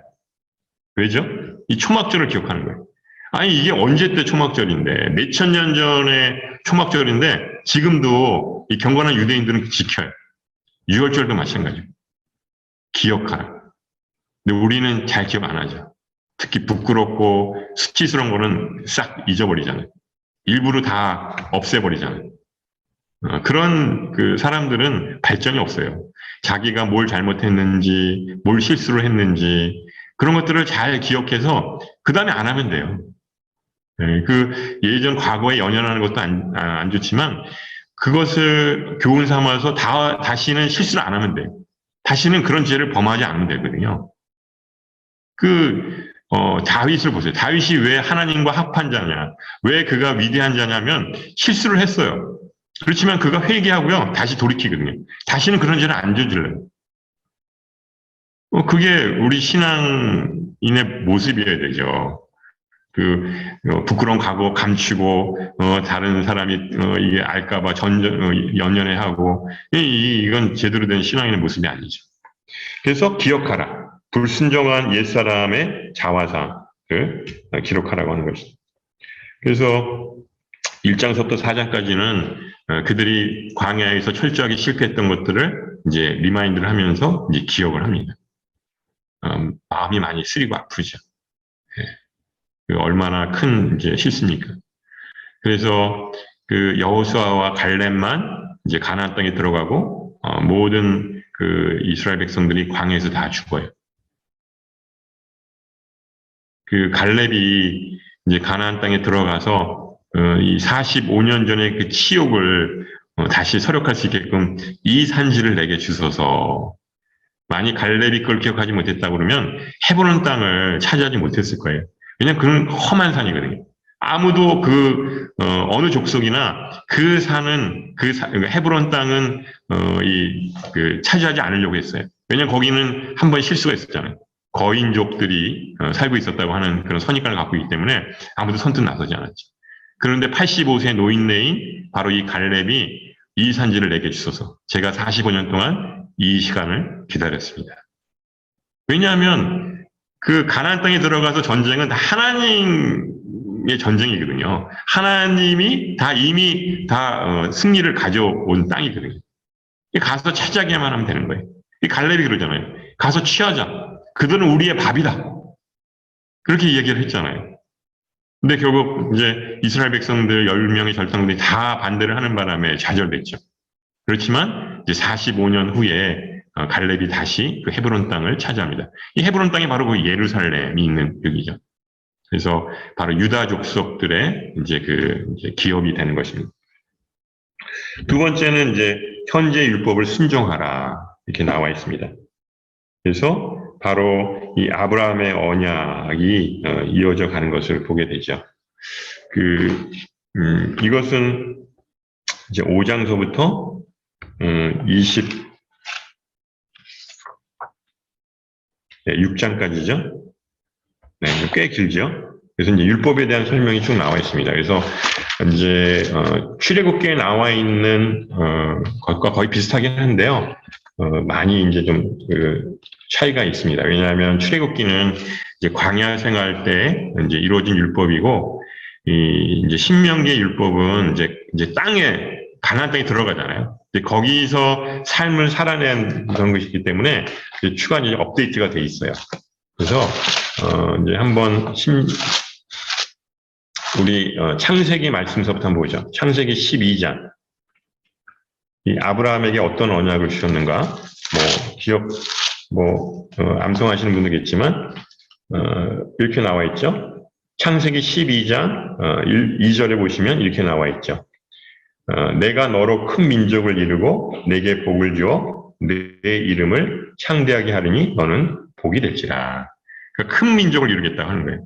왜죠? 이 초막절을 기억하는 거예요. 아니 이게 언제 때 초막절인데 몇천 년 전에 초막절인데 지금도 이 경건한 유대인들은 지켜요. 유월절도 마찬가지예요. 기억하라. 근데 우리는 잘 기억 안 하죠. 특히 부끄럽고 수치스러운 거는 싹 잊어버리잖아요. 일부러 다 없애버리잖아요. 그런 그 사람들은 발전이 없어요. 자기가 뭘 잘못했는지, 뭘 실수를 했는지 그런 것들을 잘 기억해서 그 다음에 안 하면 돼요. 네, 그 예전 과거에 연연하는 것도 안 좋지만 그것을 교훈 삼아서 다시는 실수를 안 하면 돼요. 다시는 그런 죄를 범하지 않으면 되거든요. 다윗을 보세요. 다윗이 왜 하나님과 합한 자냐? 왜 그가 위대한 자냐면 실수를 했어요. 그렇지만 그가 회개하고요. 다시 돌이키거든요. 다시는 그런 죄를 안 저질러요. 그게 우리 신앙인의 모습이어야 되죠. 부끄러운 각오 감추고, 다른 사람이, 이게 알까봐 연연해하고, 이건 제대로 된 신앙인의 모습이 아니죠. 그래서 기억하라. 불순종한 옛사람의 자화상을 기록하라고 하는 것이죠. 그래서 1장서부터 4장까지는 그들이 광야에서 철저하게 실패했던 것들을 이제 리마인드를 하면서 이제 기억을 합니다. 마음이 많이 쓰리고 아프죠. 얼마나 큰 이제 실수입니까? 그래서 그 여호수아와 갈렙만 이제 가나안 땅에 들어가고 모든 그 이스라엘 백성들이 광야에서 다 죽어요. 그 갈렙이 이제 가나안 땅에 들어가서 이 45년 전의 그 치욕을 다시 서력할 수 있게끔 이 산지를 내게 주소서. 만약 갈렙이 그걸 기억하지 못했다 그러면 헤브론 땅을 차지하지 못했을 거예요. 왜냐하면 그건 험한 산이거든요. 아무도 어느 족속이나 그 산은, 헤브론 땅은, 차지하지 않으려고 했어요. 왜냐하면 거기는 한 번 실수가 있었잖아요. 거인족들이 살고 있었다고 하는 그런 선입관을 갖고 있기 때문에 아무도 선뜻 나서지 않았죠. 그런데 85세 노인네인 바로 이 갈렙이 이 산지를 내게 주소서. 제가 45년 동안 이 시간을 기다렸습니다. 왜냐하면 그 가나안 땅에 들어가서 전쟁은 다 하나님의 전쟁이거든요. 하나님이 이미 승리를 가져온 땅이거든요. 가서 차지하기만 하면 되는 거예요. 이 갈렙이 그러잖아요. 가서 취하자. 그들은 우리의 밥이다. 그렇게 얘기를 했잖아요. 근데 결국 이제 이스라엘 백성들 10명의 절당들이 다 반대를 하는 바람에 좌절됐죠. 그렇지만 이제 45년 후에 갈렙이 다시 그 헤브론 땅을 차지합니다. 이 헤브론 땅이 바로 그 예루살렘이 있는 여기죠. 그래서 바로 유다 족속들의 이제 기업이 되는 것입니다. 두 번째는 이제 현재 율법을 순종하라 이렇게 나와 있습니다. 그래서 바로 이 아브라함의 언약이 이어져 가는 것을 보게 되죠. 이것은 이제 5장서부터 6장까지죠. 네, 꽤 길죠. 그래서 이제 율법에 대한 설명이 쭉 나와 있습니다. 그래서 이제 출애굽기에 나와 있는 것과 거의 비슷하긴 한데요. 많이 이제 좀 차이가 있습니다. 왜냐하면 출애굽기는 이제 광야 생활 때 이제 이루어진 율법이고, 이제 신명기의 율법은 이제 가나안 땅에 들어가잖아요. 거기서 삶을 살아낸 그런 것이기 때문에 이제 추가 이제 업데이트가 돼 있어요. 그래서 이제 한번 우리 창세기 말씀서부터 한번 보죠. 창세기 12장. 이 아브라함에게 어떤 언약을 주셨는가? 암송하시는 분도 있겠지만, 이렇게 나와 있죠. 창세기 12장 2절에 보시면 이렇게 나와 있죠. 내가 너로 큰 민족을 이루고 내게 복을 주어 내 이름을 창대하게 하리니 너는 복이 될지라. 그러니까 큰 민족을 이루겠다고 하는 거예요.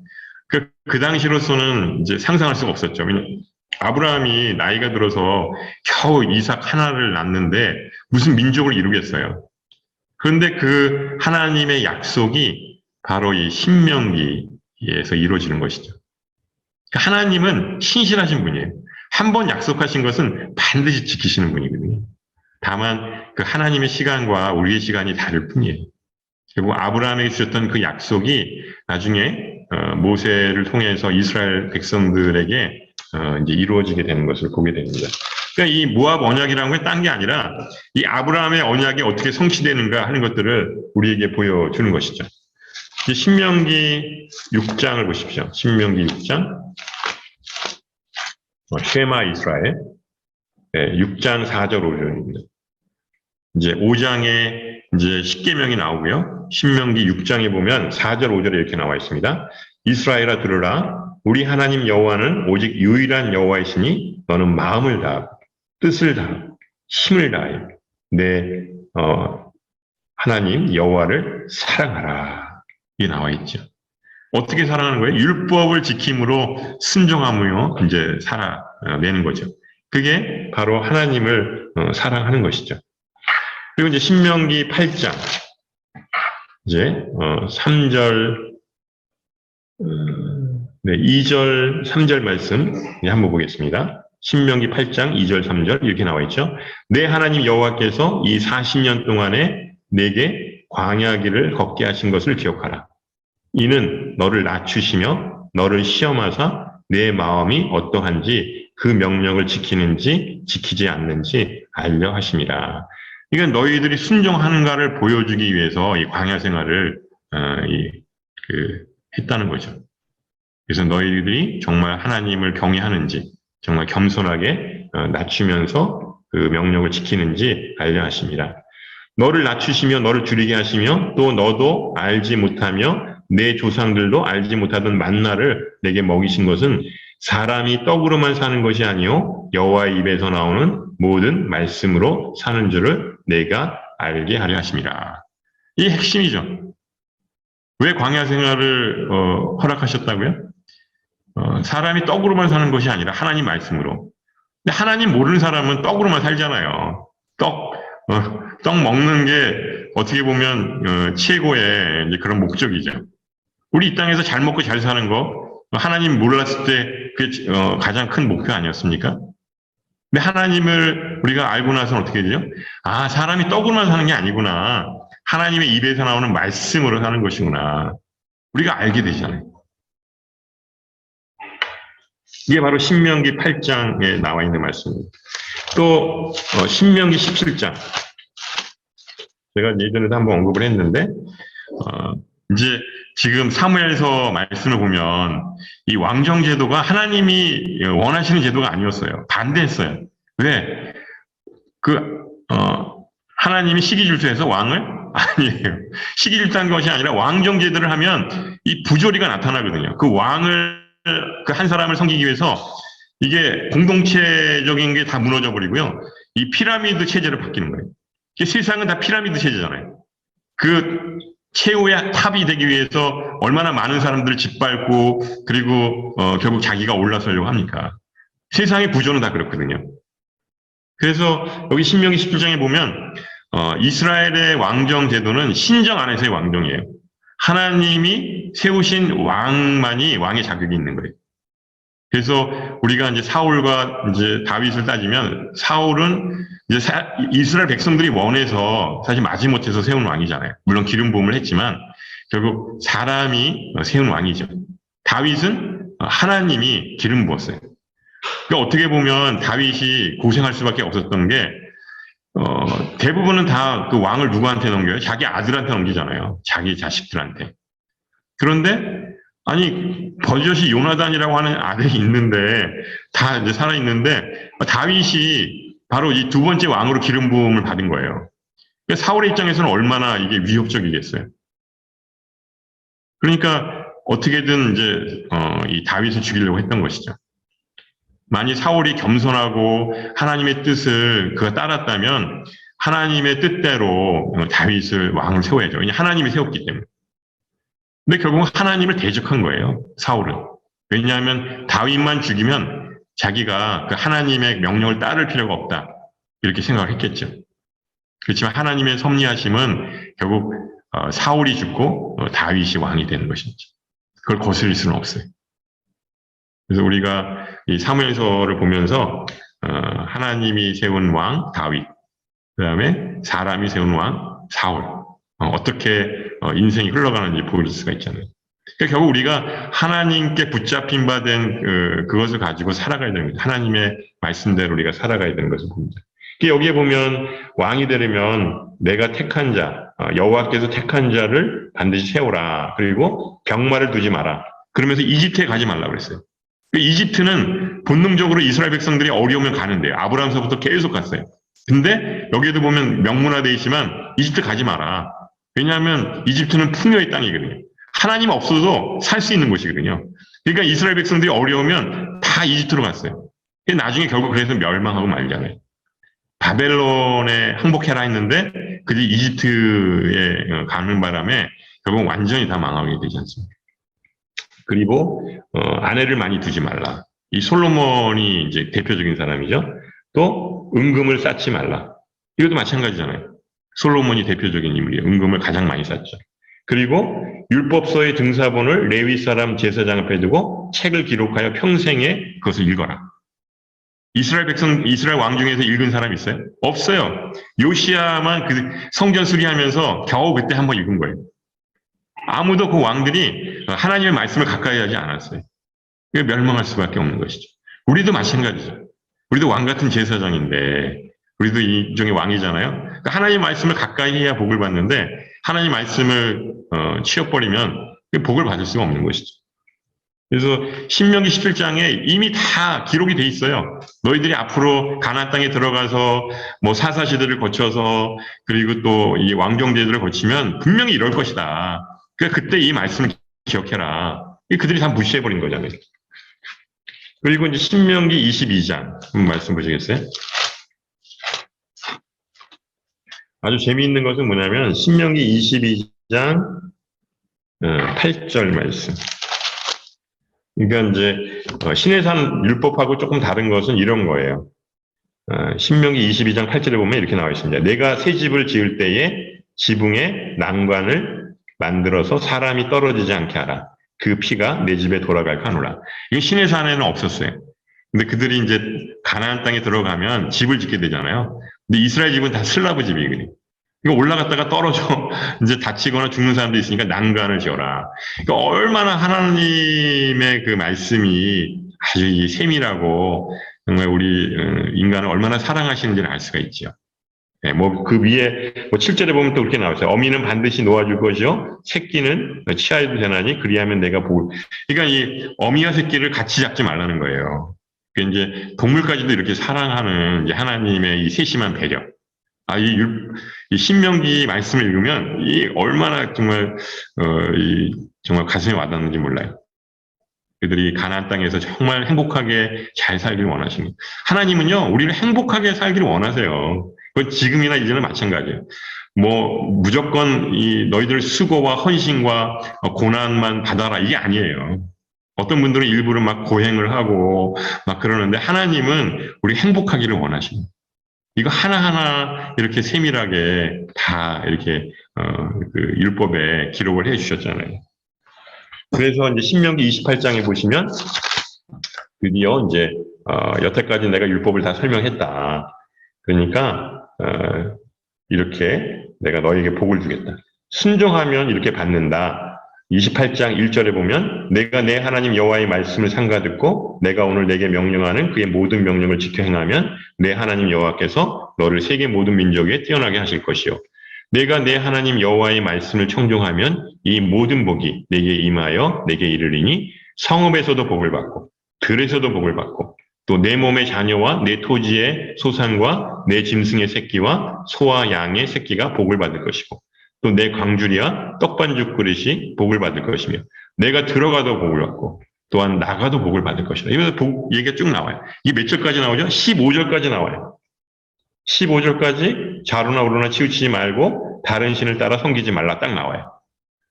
그 당시로서는 이제 상상할 수가 없었죠. 아브라함이 나이가 들어서 겨우 이삭 하나를 낳는데 무슨 민족을 이루겠어요. 그런데 그 하나님의 약속이 바로 이 신명기에서 이루어지는 것이죠. 하나님은 신실하신 분이에요. 한 번 약속하신 것은 반드시 지키시는 분이거든요. 다만 그 하나님의 시간과 우리의 시간이 다를 뿐이에요. 결국 아브라함에게 주셨던 그 약속이 나중에 모세를 통해서 이스라엘 백성들에게 이제 이루어지게 되는 것을 보게 됩니다. 그러니까 이 모압 언약이라는 게 딴 게 아니라 이 아브라함의 언약이 어떻게 성취되는가 하는 것들을 우리에게 보여주는 것이죠. 신명기 6장을 보십시오. 신명기 6장. 쉐마 이스라엘. 네, 6장 4절 5절입니다. 이제 5장에 이제 십계명이 나오고요. 신명기 6장에 보면 4절 5절에 이렇게 나와 있습니다. 이스라엘아 들으라. 우리 하나님 여호와는 오직 유일한 여호와이시니 너는 마음을 다하고 뜻을 다하고 힘을 다하여 내 하나님 여호와를 사랑하라. 이게 나와 있죠. 어떻게 사랑하는 거예요? 율법을 지킴으로 순종하며 이제 살아내는 거죠. 그게 바로 하나님을 사랑하는 것이죠. 그리고 이제 신명기 8장 이제 3절 2절 3절 말씀 한번 보겠습니다. 신명기 8장 2절 3절 이렇게 나와 있죠. 내 하나님 여호와께서 이 40년 동안에 내게 광야길을 걷게 하신 것을 기억하라. 이는 너를 낮추시며 너를 시험하사 내 마음이 어떠한지 그 명령을 지키는지 지키지 않는지 알려 하심이라. 이건 너희들이 순종하는가를 보여주기 위해서 이 광야 생활을 했다는 거죠. 그래서 너희들이 정말 하나님을 경외하는지 정말 겸손하게 낮추면서 그 명령을 지키는지 알려 하심이라. 너를 낮추시며 너를 줄이게 하시며 또 너도 알지 못하며 내 조상들도 알지 못하던 만나를 내게 먹이신 것은 사람이 떡으로만 사는 것이 아니요 여호와의 입에서 나오는 모든 말씀으로 사는 줄을 내가 알게 하려 하심이라. 이 핵심이죠. 왜 광야 생활을 허락하셨다고요? 사람이 떡으로만 사는 것이 아니라 하나님 말씀으로. 근데 하나님 모르는 사람은 떡으로만 살잖아요. 떡 먹는 게 어떻게 보면 최고의 이제 그런 목적이죠. 우리 이 땅에서 잘 먹고 잘 사는 거 하나님 몰랐을 때 그게 가장 큰 목표 아니었습니까? 근데 하나님을 우리가 알고 나서는 어떻게 되죠? 아, 사람이 떡으로만 사는 게 아니구나. 하나님의 입에서 나오는 말씀으로 사는 것이구나. 우리가 알게 되잖아요. 이게 바로 신명기 8장에 나와 있는 말씀입니다. 또 신명기 17장. 제가 예전에도 한번 언급을 했는데 이제 지금 사무엘서 말씀을 보면 이 왕정 제도가 하나님이 원하시는 제도가 아니었어요. 반대했어요. 왜? 하나님이 시기질투해서 왕을? 아니에요. 시기질투한 것이 아니라 왕정 제도를 하면 이 부조리가 나타나거든요. 그 왕을, 그 한 사람을 섬기기 위해서 이게 공동체적인 게 다 무너져 버리고요. 이 피라미드 체제로 바뀌는 거예요. 세상은 다 피라미드 체제잖아요. 그 최후의 탑이 되기 위해서 얼마나 많은 사람들을 짓밟고 그리고 결국 자기가 올라서려고 합니까? 세상의 구조는 다 그렇거든요. 그래서 여기 신명기 17장에 보면 이스라엘의 왕정 제도는 신정 안에서의 왕정이에요. 하나님이 세우신 왕만이 왕의 자격이 있는 거예요. 그래서 우리가 이제 사울과 이제 다윗을 따지면 사울은 이제 이스라엘 백성들이 원해서 사실 마지못해서 세운 왕이잖아요. 물론 기름 부음을 했지만 결국 사람이 세운 왕이죠. 다윗은 하나님이 기름 부었어요. 그러니까 어떻게 보면 다윗이 고생할 수밖에 없었던 게 대부분은 다 그 왕을 누구한테 넘겨요? 자기 아들한테 넘기잖아요. 자기 자식들한테. 그런데 아니 버젓이 요나단이라고 하는 아들이 있는데 다 이제 살아 있는데 다윗이 바로 이 두 번째 왕으로 기름 부음을 받은 거예요. 그러니까 사울의 입장에서는 얼마나 이게 위협적이겠어요. 그러니까 어떻게든 이제 이 다윗을 죽이려고 했던 것이죠. 만약 사울이 겸손하고 하나님의 뜻을 그가 따랐다면 하나님의 뜻대로 다윗을 왕을 세워야죠. 왜냐하면 하나님이 세웠기 때문에. 근데 결국 하나님을 대적한 거예요. 사울은. 왜냐하면 다윗만 죽이면 자기가 그 하나님의 명령을 따를 필요가 없다. 이렇게 생각을 했겠죠. 그렇지만 하나님의 섭리하심은 결국 사울이 죽고 다윗이 왕이 되는 것이죠. 그걸 거스릴 수는 없어요. 그래서 우리가 이 사무엘서를 보면서 하나님이 세운 왕 다윗, 그 다음에 사람이 세운 왕 사울, 어떻게 인생이 흘러가는지 보여줄 수가 있잖아요. 그러니까 결국 우리가 하나님께 붙잡힌 바 된 그것을 가지고 살아가야 되는 거죠. 하나님의 말씀대로 우리가 살아가야 되는 것을 봅니다. 여기에 보면 왕이 되려면 내가 택한 자, 여호와께서 택한 자를 반드시 세우라. 그리고 병마를 두지 마라. 그러면서 이집트에 가지 말라 그랬어요. 이집트는 본능적으로 이스라엘 백성들이 어려우면 가는데요. 아브라함서부터 계속 갔어요. 근데 여기에도 보면 명문화되어 있지만 이집트 가지 마라. 왜냐하면 이집트는 풍요의 땅이거든요. 하나님 없어도 살 수 있는 곳이거든요. 그러니까 이스라엘 백성들이 어려우면 다 이집트로 갔어요. 나중에 결국 그래서 멸망하고 말잖아요. 바벨론에 항복해라 했는데 그게 이집트에 가는 바람에 결국 완전히 다 망하게 되지 않습니까? 그리고 아내를 많이 두지 말라. 이 솔로몬이 이제 대표적인 사람이죠. 또 은금을 쌓지 말라. 이것도 마찬가지잖아요. 솔로몬이 대표적인 인물이에요. 은금을 가장 많이 쌓죠. 그리고 율법서의 등사본을 레위 사람 제사장 앞에 두고 책을 기록하여 평생에 그것을 읽어라. 이스라엘 왕 중에서 읽은 사람 있어요? 없어요. 요시야만 그 성전 수리하면서 겨우 그때 한번 읽은 거예요. 아무도 그 왕들이 하나님의 말씀을 가까이 하지 않았어요. 멸망할 수밖에 없는 것이죠. 우리도 마찬가지죠. 우리도 왕 같은 제사장인데 우리도 일종의 왕이잖아요. 그러니까 하나님 말씀을 가까이 해야 복을 받는데 하나님 말씀을 치워버리면 복을 받을 수가 없는 것이죠. 그래서 신명기 17장에 이미 다 기록이 돼 있어요. 너희들이 앞으로 가나안 땅에 들어가서 뭐 사사시대를 거쳐서 그리고 또 이 왕정제들을 거치면 분명히 이럴 것이다. 그러니까 그때 이 말씀을 기억해라. 그들이 다 무시해버린 거잖아요. 그리고 이제 신명기 22장 말씀 보시겠어요? 아주 재미있는 것은 뭐냐면 신명기 22장 8절 말씀. 그러니까 이제 시내산 율법하고 조금 다른 것은 이런 거예요. 신명기 22장 8절에 보면 이렇게 나와 있습니다. 내가 새 집을 지을 때에 지붕에 난관을 만들어서 사람이 떨어지지 않게 하라. 그 피가 내 집에 돌아갈까 하노라. 이게 시내산에는 없었어요. 근데 그들이 이제 가나안 땅에 들어가면 집을 짓게 되잖아요. 근데 이스라엘 집은 다 슬라브 집이거든요. 이거 올라갔다가 떨어져 이제 다치거나 죽는 사람도 있으니까 난간을 지어라. 그러니까 얼마나 하나님의 그 말씀이 아주 세밀하고 정말 우리 인간을 얼마나 사랑하시는지를 알 수가 있죠. 네, 뭐 그 위에 뭐 7절에 보면 또 그렇게 나와있어요. 어미는 반드시 놓아줄 것이요 새끼는 치아해도 되나니 그리하면 내가 복을. 그러니까 이 어미와 새끼를 같이 잡지 말라는 거예요. 그러니까 이제 동물까지도 이렇게 사랑하는 이제 하나님의 이 세심한 배려. 이 신명기 말씀을 읽으면 이 얼마나 정말 정말 가슴에 와닿는지 몰라요. 그들이 가나안 땅에서 정말 행복하게 잘 살기를 원하십니다. 하나님은요 우리를 행복하게 살기를 원하세요. 그건 지금이나 이제는 마찬가지예요. 뭐 무조건 이 너희들 수고와 헌신과 고난만 받아라 이게 아니에요. 어떤 분들은 일부러 막 고행을 하고 막 그러는데 하나님은 우리 행복하기를 원하십니다. 이거 하나하나 이렇게 세밀하게 다 이렇게 그 율법에 기록을 해 주셨잖아요. 그래서 이제 신명기 28장에 보시면 드디어 이제 여태까지 내가 율법을 다 설명했다. 그러니까 이렇게 내가 너에게 복을 주겠다. 순종하면 이렇게 받는다. 28장 1절에 보면 내가 내 하나님 여호와의 말씀을 삼가 듣고 내가 오늘 내게 명령하는 그의 모든 명령을 지켜 행하면 내 하나님 여호와께서 너를 세계 모든 민족에 뛰어나게 하실 것이요. 내가 내 하나님 여호와의 말씀을 청종하면 이 모든 복이 내게 임하여 내게 이르리니 성읍에서도 복을 받고 들에서도 복을 받고 또 내 몸의 자녀와 내 토지의 소산과 내 짐승의 새끼와 소와 양의 새끼가 복을 받을 것이고 또 내 광주리와 떡반죽 그릇이 복을 받을 것이며 내가 들어가도 복을 받고 또한 나가도 복을 받을 것이다. 이러면서 복 얘기가 쭉 나와요. 이게 몇 절까지 나오죠? 15절까지 나와요. 15절까지 좌로나 우로나 치우치지 말고 다른 신을 따라 섬기지 말라 딱 나와요.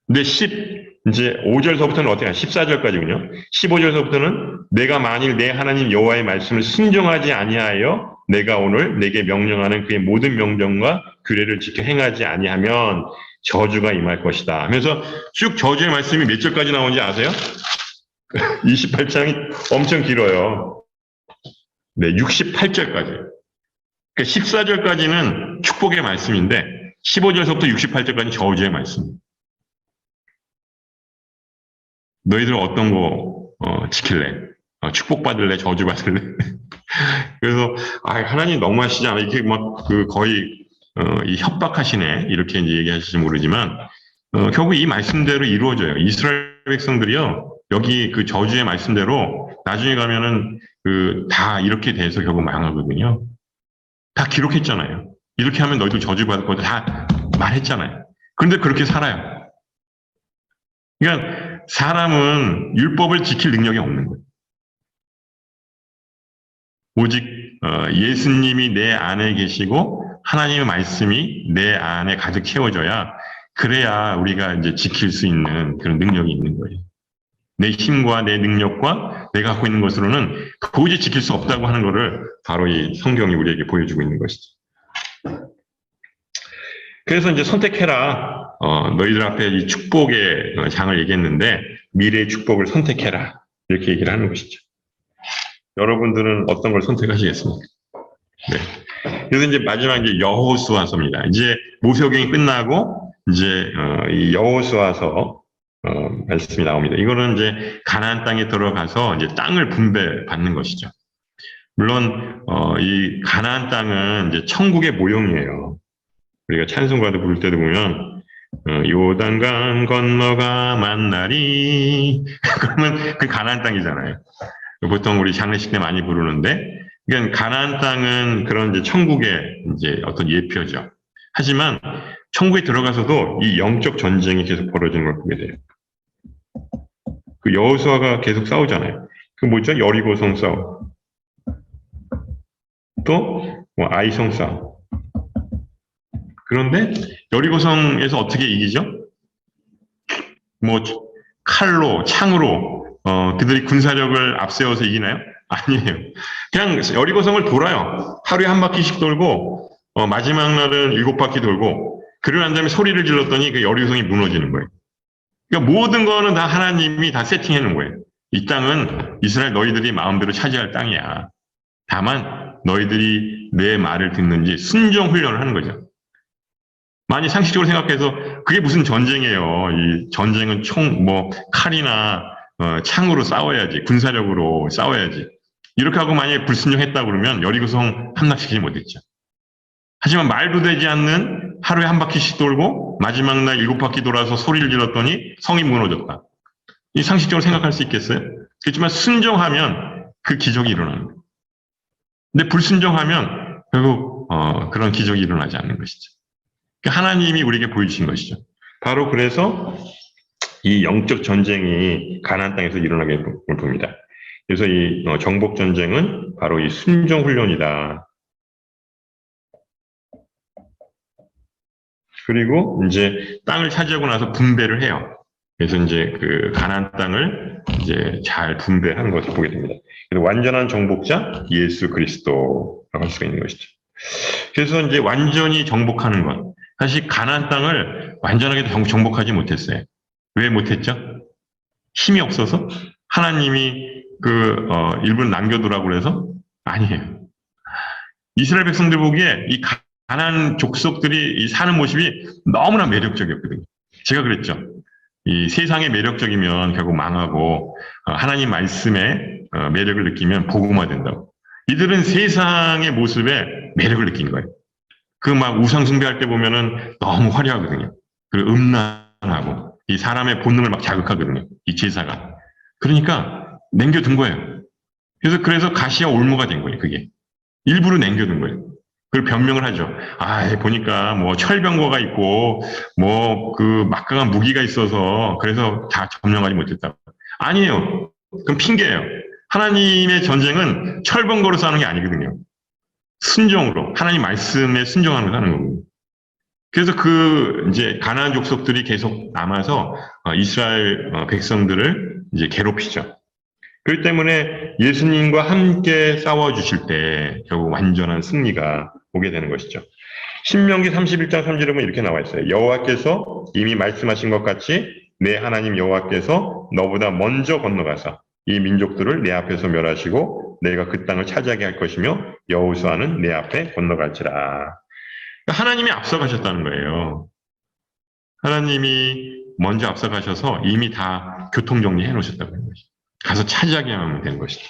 근데 이제 5절서부터는 어떻게 하냐? 14절까지군요. 15절서부터는 내가 만일 내 하나님 여호와의 말씀을 순종하지 아니하여 내가 오늘 내게 명령하는 그의 모든 명령과 규례를 지켜 행하지 아니하면 저주가 임할 것이다 하면서 쭉 저주의 말씀이 몇 절까지 나오는지 아세요? 28장이 엄청 길어요. 네, 68절까지. 그러니까 14절까지는 축복의 말씀인데 15절서부터 68절까지는 저주의 말씀입니다. 너희들 어떤 거 지킬래? 축복받을래? 저주받을래? 그래서 하나님 너무하시지 않아? 이렇게 막 거의 이 협박하시네 이렇게 이제 얘기하실지 모르지만 결국 이 말씀대로 이루어져요. 이스라엘 백성들이요 여기 그 저주의 말씀대로 나중에 가면은 다 이렇게 돼서 결국 망하거든요. 다 기록했잖아요. 이렇게 하면 너희들 저주받을 거다 다 말했잖아요. 그런데 그렇게 살아요. 그러니까 사람은 율법을 지킬 능력이 없는 거예요. 오직 예수님이 내 안에 계시고 하나님의 말씀이 내 안에 가득 채워져야 그래야 우리가 이제 지킬 수 있는 그런 능력이 있는 거예요. 내 힘과 내 능력과 내가 갖고 있는 것으로는 도저히 지킬 수 없다고 하는 것을 바로 이 성경이 우리에게 보여주고 있는 것이죠. 그래서 이제 선택해라. 너희들 앞에 이 축복의 장을 얘기했는데 미래의 축복을 선택해라. 이렇게 얘기를 하는 것이죠. 여러분들은 어떤 걸 선택하시겠습니까? 네. 그래서 이제 마지막 이제 여호수아서입니다. 이제 모세오경이 끝나고 이제 이 여호수아서 말씀이 나옵니다. 이거는 이제 가나안 땅에 들어가서 이제 땅을 분배받는 것이죠. 물론 이 가나안 땅은 이제 천국의 모형이에요. 우리가 찬송가도 부를 때도 보면 요단강 건너가 만나리 그러면 그 가나안 땅이잖아요. 보통 우리 장례식 때 많이 부르는데, 그러니까 가나안 땅은 그런 이제 천국의 이제 어떤 예표죠. 하지만 천국에 들어가서도 이 영적 전쟁이 계속 벌어지는 걸 보게 돼요. 그 여호수아가 계속 싸우잖아요. 그 뭐죠? 여리고성 싸움. 또 뭐 아이성 싸움. 그런데 여리고성에서 어떻게 이기죠? 뭐 칼로, 창으로 그들이 군사력을 앞세워서 이기나요? 아니에요. 그냥 여리고성을 돌아요. 하루에 한 바퀴씩 돌고 마지막 날은 7바퀴 돌고 그러고 난 다음에 소리를 질렀더니 그 여리고성이 무너지는 거예요. 그러니까 모든 거는 다 하나님이 다 세팅해 놓은 거예요. 이 땅은 이스라엘 너희들이 마음대로 차지할 땅이야. 다만 너희들이 내 말을 듣는지 순종 훈련을 하는 거죠. 많이 상식적으로 생각해서 그게 무슨 전쟁이에요. 이 전쟁은 칼이나 창으로 싸워야지, 군사력으로 싸워야지. 이렇게 하고 만약에 불순종했다 그러면 여리고성 함락시키지 못했죠. 하지만 말도 되지 않는 하루에 한 바퀴씩 돌고 마지막 날 7바퀴 돌아서 소리를 질렀더니 성이 무너졌다. 이 상식적으로 생각할 수 있겠어요? 그렇지만 순종하면 그 기적이 일어나는 거예요. 근데 불순종하면 결국 그런 기적이 일어나지 않는 것이죠. 하나님이 우리에게 보여주신 것이죠. 바로 그래서 이 영적 전쟁이 가나안 땅에서 일어나게 봅니다. 그래서 이 정복 전쟁은 바로 이 순종 훈련이다. 그리고 이제 땅을 차지하고 나서 분배를 해요. 그래서 이제 그 가나안 땅을 이제 잘 분배하는 것을 보게 됩니다. 그래서 완전한 정복자 예수 그리스도라고 할 수가 있는 것이죠. 그래서 이제 완전히 정복하는 것. 사실 가나안 땅을 완전하게 정복하지 못했어요. 왜 못했죠? 힘이 없어서? 하나님이 일부러 남겨두라고 그래서? 아니에요. 이스라엘 백성들 보기에 이 가나안 족속들이 사는 모습이 너무나 매력적이었거든요. 제가 그랬죠. 이 세상에 매력적이면 결국 망하고 하나님 말씀에 매력을 느끼면 복음화 된다고. 이들은 세상의 모습에 매력을 느낀 거예요. 그 막 우상 숭배할 때 보면은 너무 화려하거든요. 그리고 음란하고 이 사람의 본능을 막 자극하거든요. 이 제사가. 그러니까 남겨둔 거예요. 그래서 가시와 올무가 된 거예요. 그게 일부러 남겨둔 거예요. 그걸 변명을 하죠. 보니까 뭐 철병거가 있고 뭐 그 막강한 무기가 있어서 그래서 다 점령하지 못했다. 아니에요. 그럼 핑계예요. 하나님의 전쟁은 철번거로 싸우는 게 아니거든요. 순종으로 하나님 말씀에 순종하는 거 하는 거거든요. 그래서 이제 가나안 족속들이 계속 남아서 이스라엘 백성들을 이제 괴롭히죠. 그렇기 때문에 예수님과 함께 싸워주실 때 결국 완전한 승리가 오게 되는 것이죠. 신명기 31장 3절에 보면 이렇게 나와 있어요. 여호와께서 이미 말씀하신 것 같이 내 하나님 여호와께서 너보다 먼저 건너가서 이 민족들을 내 앞에서 멸하시고 내가 그 땅을 차지하게 할 것이며 여호수아는 내 앞에 건너갈지라. 하나님이 앞서가셨다는 거예요. 하나님이 먼저 앞서가셔서 이미 다 교통정리해 놓으셨다고 하는 것이죠. 가서 차지하게 하면 되는 것이죠.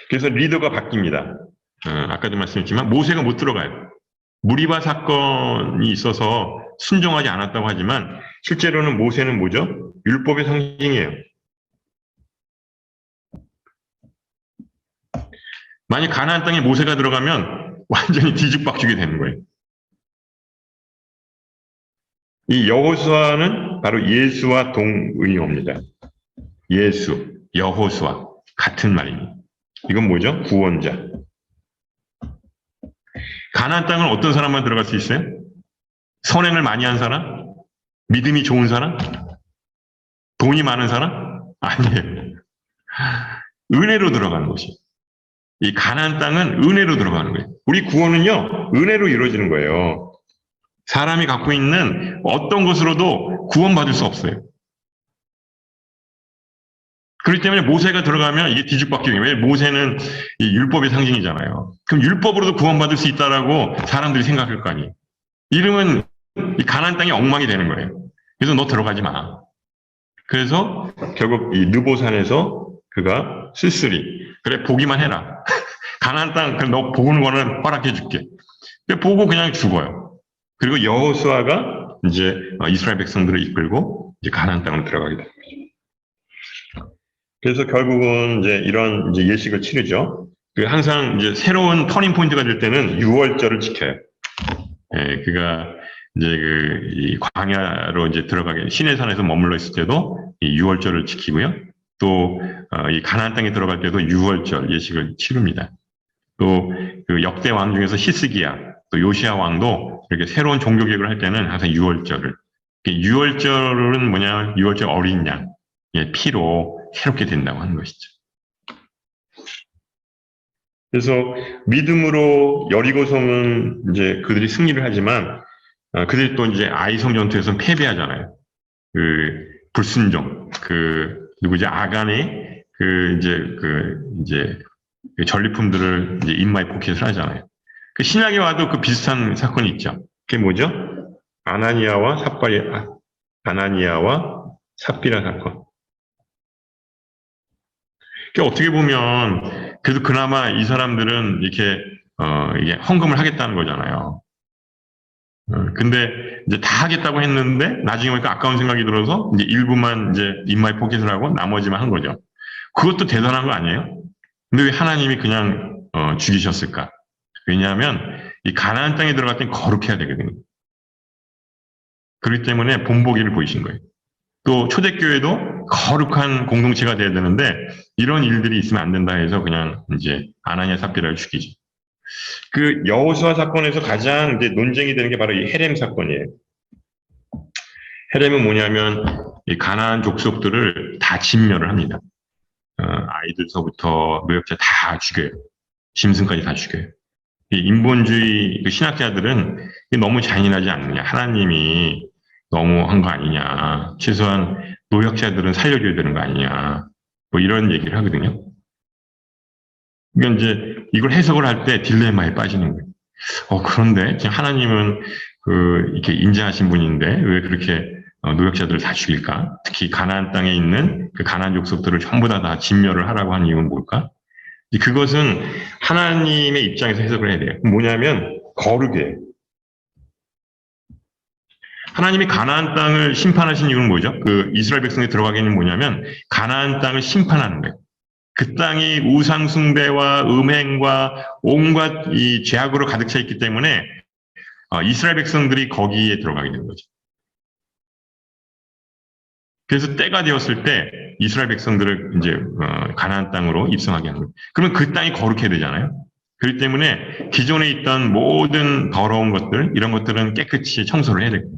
그래서 리더가 바뀝니다. 아까도 말씀했지만 모세가 못 들어가요. 무리바 사건이 있어서 순종하지 않았다고 하지만 실제로는 모세는 뭐죠? 율법의 상징이에요. 만약 가나안 땅에 모세가 들어가면 완전히 뒤죽박죽이 되는 거예요. 이 여호수아는 바로 예수와 동의어입니다. 예수, 여호수아 같은 말입니다. 이건 뭐죠? 구원자. 가나안 땅은 어떤 사람만 들어갈 수 있어요? 선행을 많이 한 사람? 믿음이 좋은 사람? 돈이 많은 사람? 아니에요. 은혜로 들어가는 것이. 이 가나안 땅은 은혜로 들어가는 거예요. 우리 구원은요, 은혜로 이루어지는 거예요. 사람이 갖고 있는 어떤 것으로도 구원받을 수 없어요. 그렇기 때문에 모세가 들어가면 이게 뒤죽박죽이에요. 왜? 모세는 이 율법의 상징이잖아요. 그럼 율법으로도 구원받을 수 있다라고 사람들이 생각할 거 아니에요. 이러면 이 가나안 땅이 엉망이 되는 거예요. 그래서 너 들어가지 마. 그래서 결국 이 느보산에서 그가 쓸쓸히 그래 보기만 해라. 가나안 땅 그럼 너 보는 거는 허락해 줄게. 보고 그냥 죽어요. 그리고 여호수아가 이제 이스라엘 백성들을 이끌고 이제 가나안 땅으로 들어가게 됩니다. 그래서 결국은 이제 이런 이제 예식을 치르죠. 항상 이제 새로운 터닝 포인트가 될 때는 유월절을 지켜요. 예, 그가 이제 이 광야로 이제 들어가게 시내산에서 머물러 있을 때도 이 유월절을 지키고요. 또 이 가나안 땅에 들어갈 때도 유월절 예식을 치릅니다. 또 그 역대 왕 중에서 히스기야, 또 요시야 왕도 이렇게 새로운 종교 개혁을 할 때는 항상 유월절을. 유월절은 뭐냐? 유월절 어린 양, 예, 피로 새롭게 된다고 하는 것이죠. 그래서 믿음으로 여리고성은 이제 그들이 승리를 하지만 그들이 또 이제 아이성 전투에서는 패배하잖아요. 그 불순종, 누구지? 아간의 이제 전리품들을 이제 인마에 포켓을 하잖아요. 그 신약에 와도 그 비슷한 사건이 있죠. 그게 뭐죠? 아나니아와 삽비라 사건. 어떻게 보면 그래도 그나마 이 사람들은 이렇게 이게 헌금을 하겠다는 거잖아요. 근데 이제 다 하겠다고 했는데 나중에 보니까 아까운 생각이 들어서 이제 일부만 이제 인마이 포켓을 하고 나머지만 한 거죠. 그것도 대단한 거 아니에요? 근데 왜 하나님이 그냥 죽이셨을까? 왜냐하면 이 가나안 땅에 들어갈 땐 거룩해야 되거든요. 그렇기 때문에 본보기를 보이신 거예요. 또 초대교회도 거룩한 공동체가 돼야 되는데 이런 일들이 있으면 안 된다 해서 그냥 이제 아나니아 삽비라를 죽이죠. 그 여호수아 사건에서 가장 이제 논쟁이 되는 게 바로 이 헤렘 사건이에요. 헤렘은 뭐냐면 이 가나안 족속들을 다 진멸을 합니다. 아이들서부터 노약자 다 죽여요. 짐승까지 다 죽여요. 이 인본주의 신학자들은 너무 잔인하지 않느냐. 하나님이 너무 한 거 아니냐. 최소한 노약자들은 살려줘야 되는 거 아니냐. 뭐 이런 얘기를 하거든요. 그러니까 이제 이걸 해석을 할 때 딜레마에 빠지는 거예요. 그런데 하나님은 이렇게 인자하신 분인데 왜 그렇게 노약자들을 다 죽일까? 특히 가나안 땅에 있는 그 가나안 족속들을 전부 다 진멸을 하라고 하는 이유는 뭘까? 그것은 하나님의 입장에서 해석을 해야 돼요. 뭐냐면 거룩이에요. 하나님이 가나안 땅을 심판하신 이유는 뭐죠? 그 이스라엘 백성이 들어가기는 뭐냐면 가나안 땅을 심판하는 거예요. 그 땅이 우상 숭배와 음행과 온갖 이 죄악으로 가득 차 있기 때문에 이스라엘 백성들이 거기에 들어가게 되는 거죠. 그래서 때가 되었을 때 이스라엘 백성들을 이제 가나안 땅으로 입성하게 하는 거예요. 그러면 그 땅이 거룩해야 되잖아요. 그렇기 때문에 기존에 있던 모든 더러운 것들, 이런 것들은 깨끗이 청소를 해야 되고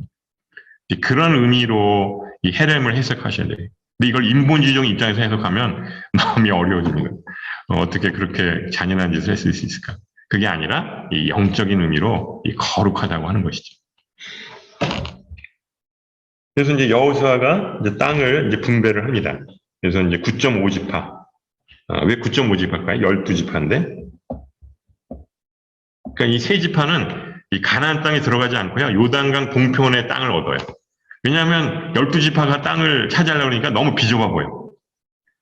그런 의미로 이 헤렘을 해석하셔야 돼요. 근데 이걸 인본주의적 입장에서 해석하면 마음이 어려워집니다. 어떻게 그렇게 잔인한 짓을 했을 수 있을까? 그게 아니라 이 영적인 의미로 이 거룩하다고 하는 것이죠. 그래서 이제 여호수아가 이제 땅을 이제 분배를 합니다. 그래서 이제 9.5지파. 왜 9.5지파일까요? 12지파인데. 그러니까 이 세 지파는 이 가나안 땅에 들어가지 않고요. 요단강 동편의 땅을 얻어요. 왜냐하면 12지파가 땅을 차지하려고 하니까 너무 비좁아 보여.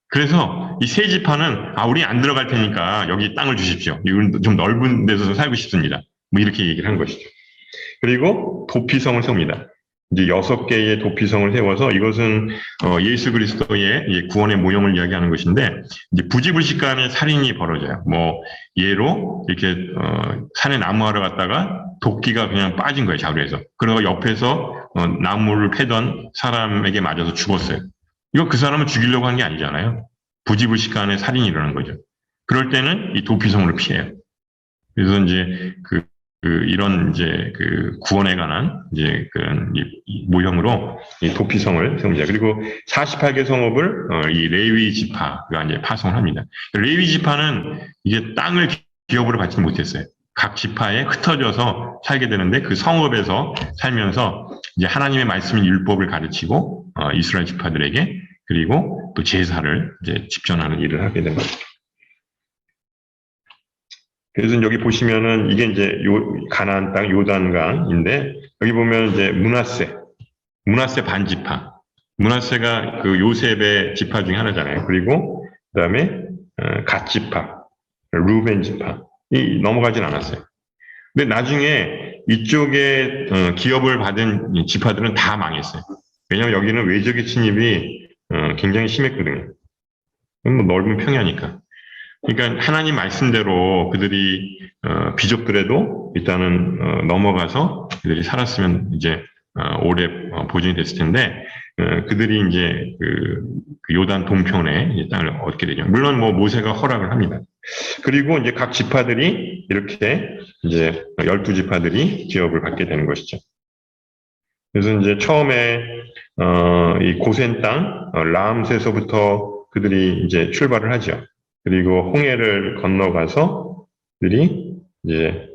그래서 이 세 지파는 우리 안 들어갈 테니까 여기 땅을 주십시오. 이건 좀 넓은 데서 살고 싶습니다. 뭐 이렇게 얘기를 한 것이죠. 그리고 도피성을 세웁니다. 이제 6개의 도피성을 세워서 이것은 예수 그리스도의 구원의 모형을 이야기하는 것인데 이제 부지불식간에 살인이 벌어져요. 뭐 예로 이렇게 산에 나무하러 갔다가 도끼가 그냥 빠진 거예요, 자루에서. 그러다가 옆에서 나무를 패던 사람에게 맞아서 죽었어요. 이거 그 사람을 죽이려고 한 게 아니잖아요. 부지불식간에 살인이 일어난 거죠. 그럴 때는 이 도피성으로 피해요. 그래서 이제 이런 이제 구원에 관한 이제 그런 이 모형으로 이 도피성을 세웁니다. 그리고 48개 성읍을 이 레위 지파가 이제 파송을 합니다. 레위 지파는 이게 땅을 기업으로 받지 못했어요. 각 지파에 흩어져서 살게 되는데 그 성읍에서 살면서 이제 하나님의 말씀인 율법을 가르치고 이스라엘 지파들에게 그리고 또 제사를 이제 집전하는 일을 하게 된 거죠. 그래서 여기 보시면은 이게 이제 가나안 땅 요단강인데 여기 보면 이제 문하세 반지파. 문하세가 그 요셉의 지파 중에 하나잖아요. 그리고 그다음에 갓 지파, 루벤 지파. 이 넘어가진 않았어요. 근데 나중에 이쪽에 기업을 받은 지파들은 다 망했어요. 왜냐하면 여기는 외적의 침입이 굉장히 심했거든요. 뭐 넓은 평야니까. 그러니까 하나님 말씀대로 그들이 비좁더라도 일단은 넘어가서 그들이 살았으면 이제 오래 보존이 됐을 텐데 그들이 이제 그 요단 동편에 땅을 얻게 되죠. 물론 뭐 모세가 허락을 합니다. 그리고 이제 각 지파들이 이렇게 이제 12지파들이 기업을 받게 되는 것이죠. 그래서 이제 처음에 이 고센 땅 라암세서부터 그들이 이제 출발을 하죠. 그리고 홍해를 건너가서 그들이 이제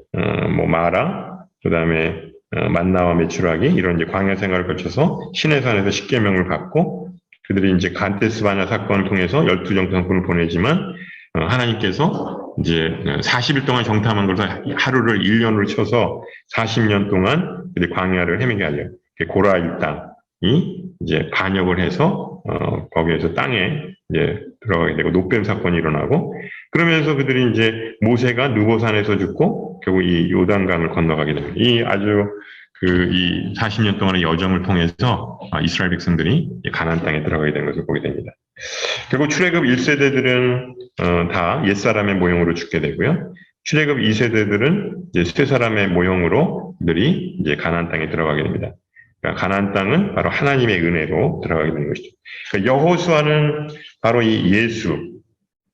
뭐 마라, 그다음에 만나와 메추라기 이런 이제 광야 생활을 거쳐서 시내산에서 십계명을 받고 그들이 이제 간데스 바냐 사건을 통해서 12정탐꾼을 보내지만 하나님께서 이제 40일 동안 정탐한 것을 하루를 1년으로 쳐서 40년 동안 그들이 광야를 헤매게 하죠. 고라일 땅이 이제 반역을 해서 거기에서 땅에 이제 들어가게 되고 노뱀 사건이 일어나고 그러면서 그들이 이제 모세가 느보산에서 죽고 결국 이 요단강을 건너가게 됩니다. 이 아주 이 40년 동안의 여정을 통해서 이스라엘 백성들이 가나안 땅에 들어가게 되는 것을 보게 됩니다. 결국 출애굽 1세대들은 다 옛사람의 모형으로 죽게 되고요. 출애굽 2세대들은 이제 새 사람의 모형으로 그들이 이제 가나안 땅에 들어가게 됩니다. 그러니까 가나안 땅은 바로 하나님의 은혜로 들어가게 되는 것이죠. 그러니까 여호수아는 바로 이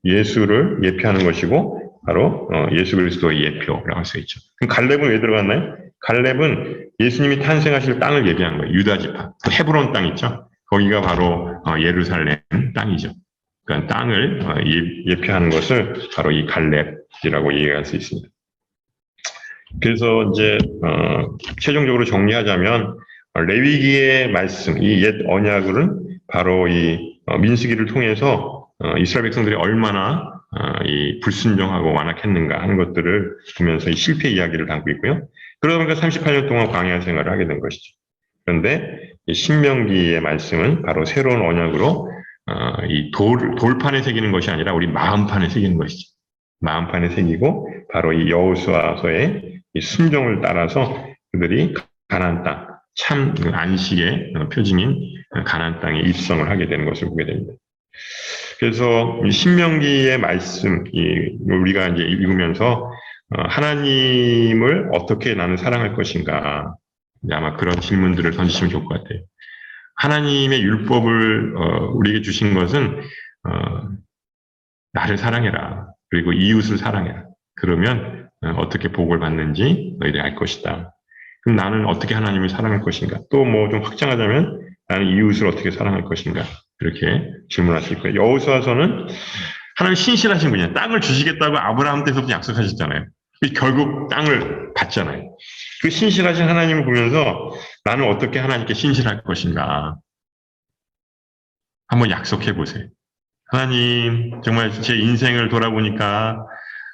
예수를 예표하는 것이고 바로 예수 그리스도의 예표라고 할 수 있죠. 그럼 갈렙은 왜 들어갔나요? 갈렙은 예수님이 탄생하실 땅을 예비한 거예요. 유다 지파. 헤브론 땅 있죠. 거기가 바로 예루살렘 땅이죠. 그러니까 땅을 예표하는 것을 바로 이 갈렙이라고 얘기할 수 있습니다. 그래서 이제 최종적으로 정리하자면 레위기의 말씀, 이 옛 언약은 바로 이 민수기를 통해서 이스라엘 백성들이 얼마나 이 불순종하고 완악했는가 하는 것들을 보면서 이 실패 이야기를 담고 있고요. 그러다 보니까 38년 동안 광야 생활을 하게 된 것이죠. 그런데 이 신명기의 말씀은 바로 새로운 언약으로 이 돌판에 새기는 것이 아니라 우리 마음판에 새기는 것이죠. 마음판에 새기고 바로 이 여호수아서의 이 순종을 따라서 그들이 가나안 땅, 참 안식의 표징인 가나안 땅에 입성을 하게 되는 것을 보게 됩니다. 그래서 이 신명기의 말씀, 우리가 이제 읽으면서 하나님을 어떻게 나는 사랑할 것인가, 아마 그런 질문들을 던지시면 좋을 것 같아요. 하나님의 율법을 우리에게 주신 것은 나를 사랑해라. 그리고 이웃을 사랑해라. 그러면 어떻게 복을 받는지 너희들이 알 것이다. 그럼 나는 어떻게 하나님을 사랑할 것인가? 또 뭐 좀 확장하자면 나는 이웃을 어떻게 사랑할 것인가? 이렇게 질문하실 거예요. 여호수아서는 하나님 신실하신 분이야. 땅을 주시겠다고 아브라함 때부터 약속하셨잖아요. 결국 땅을 받잖아요. 그 신실하신 하나님을 보면서 나는 어떻게 하나님께 신실할 것인가? 한번 약속해 보세요. 하나님, 정말 제 인생을 돌아보니까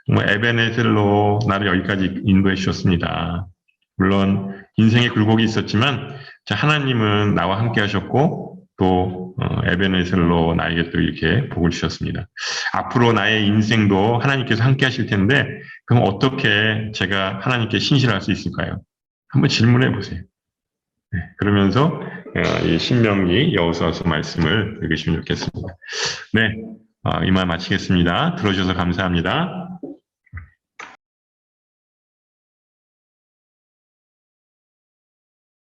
정말 에베네셀로 나를 여기까지 인도해 주셨습니다. 물론 인생의 굴곡이 있었지만 하나님은 나와 함께 하셨고 또 에베네셀로 나에게 또 이렇게 복을 주셨습니다. 앞으로 나의 인생도 하나님께서 함께 하실 텐데 그럼 어떻게 제가 하나님께 신실할 수 있을까요? 한번 질문해 보세요. 네, 그러면서 이 신명기 여호수아서 말씀을 읽으시면 좋겠습니다. 네, 이 말 마치겠습니다. 들어주셔서 감사합니다.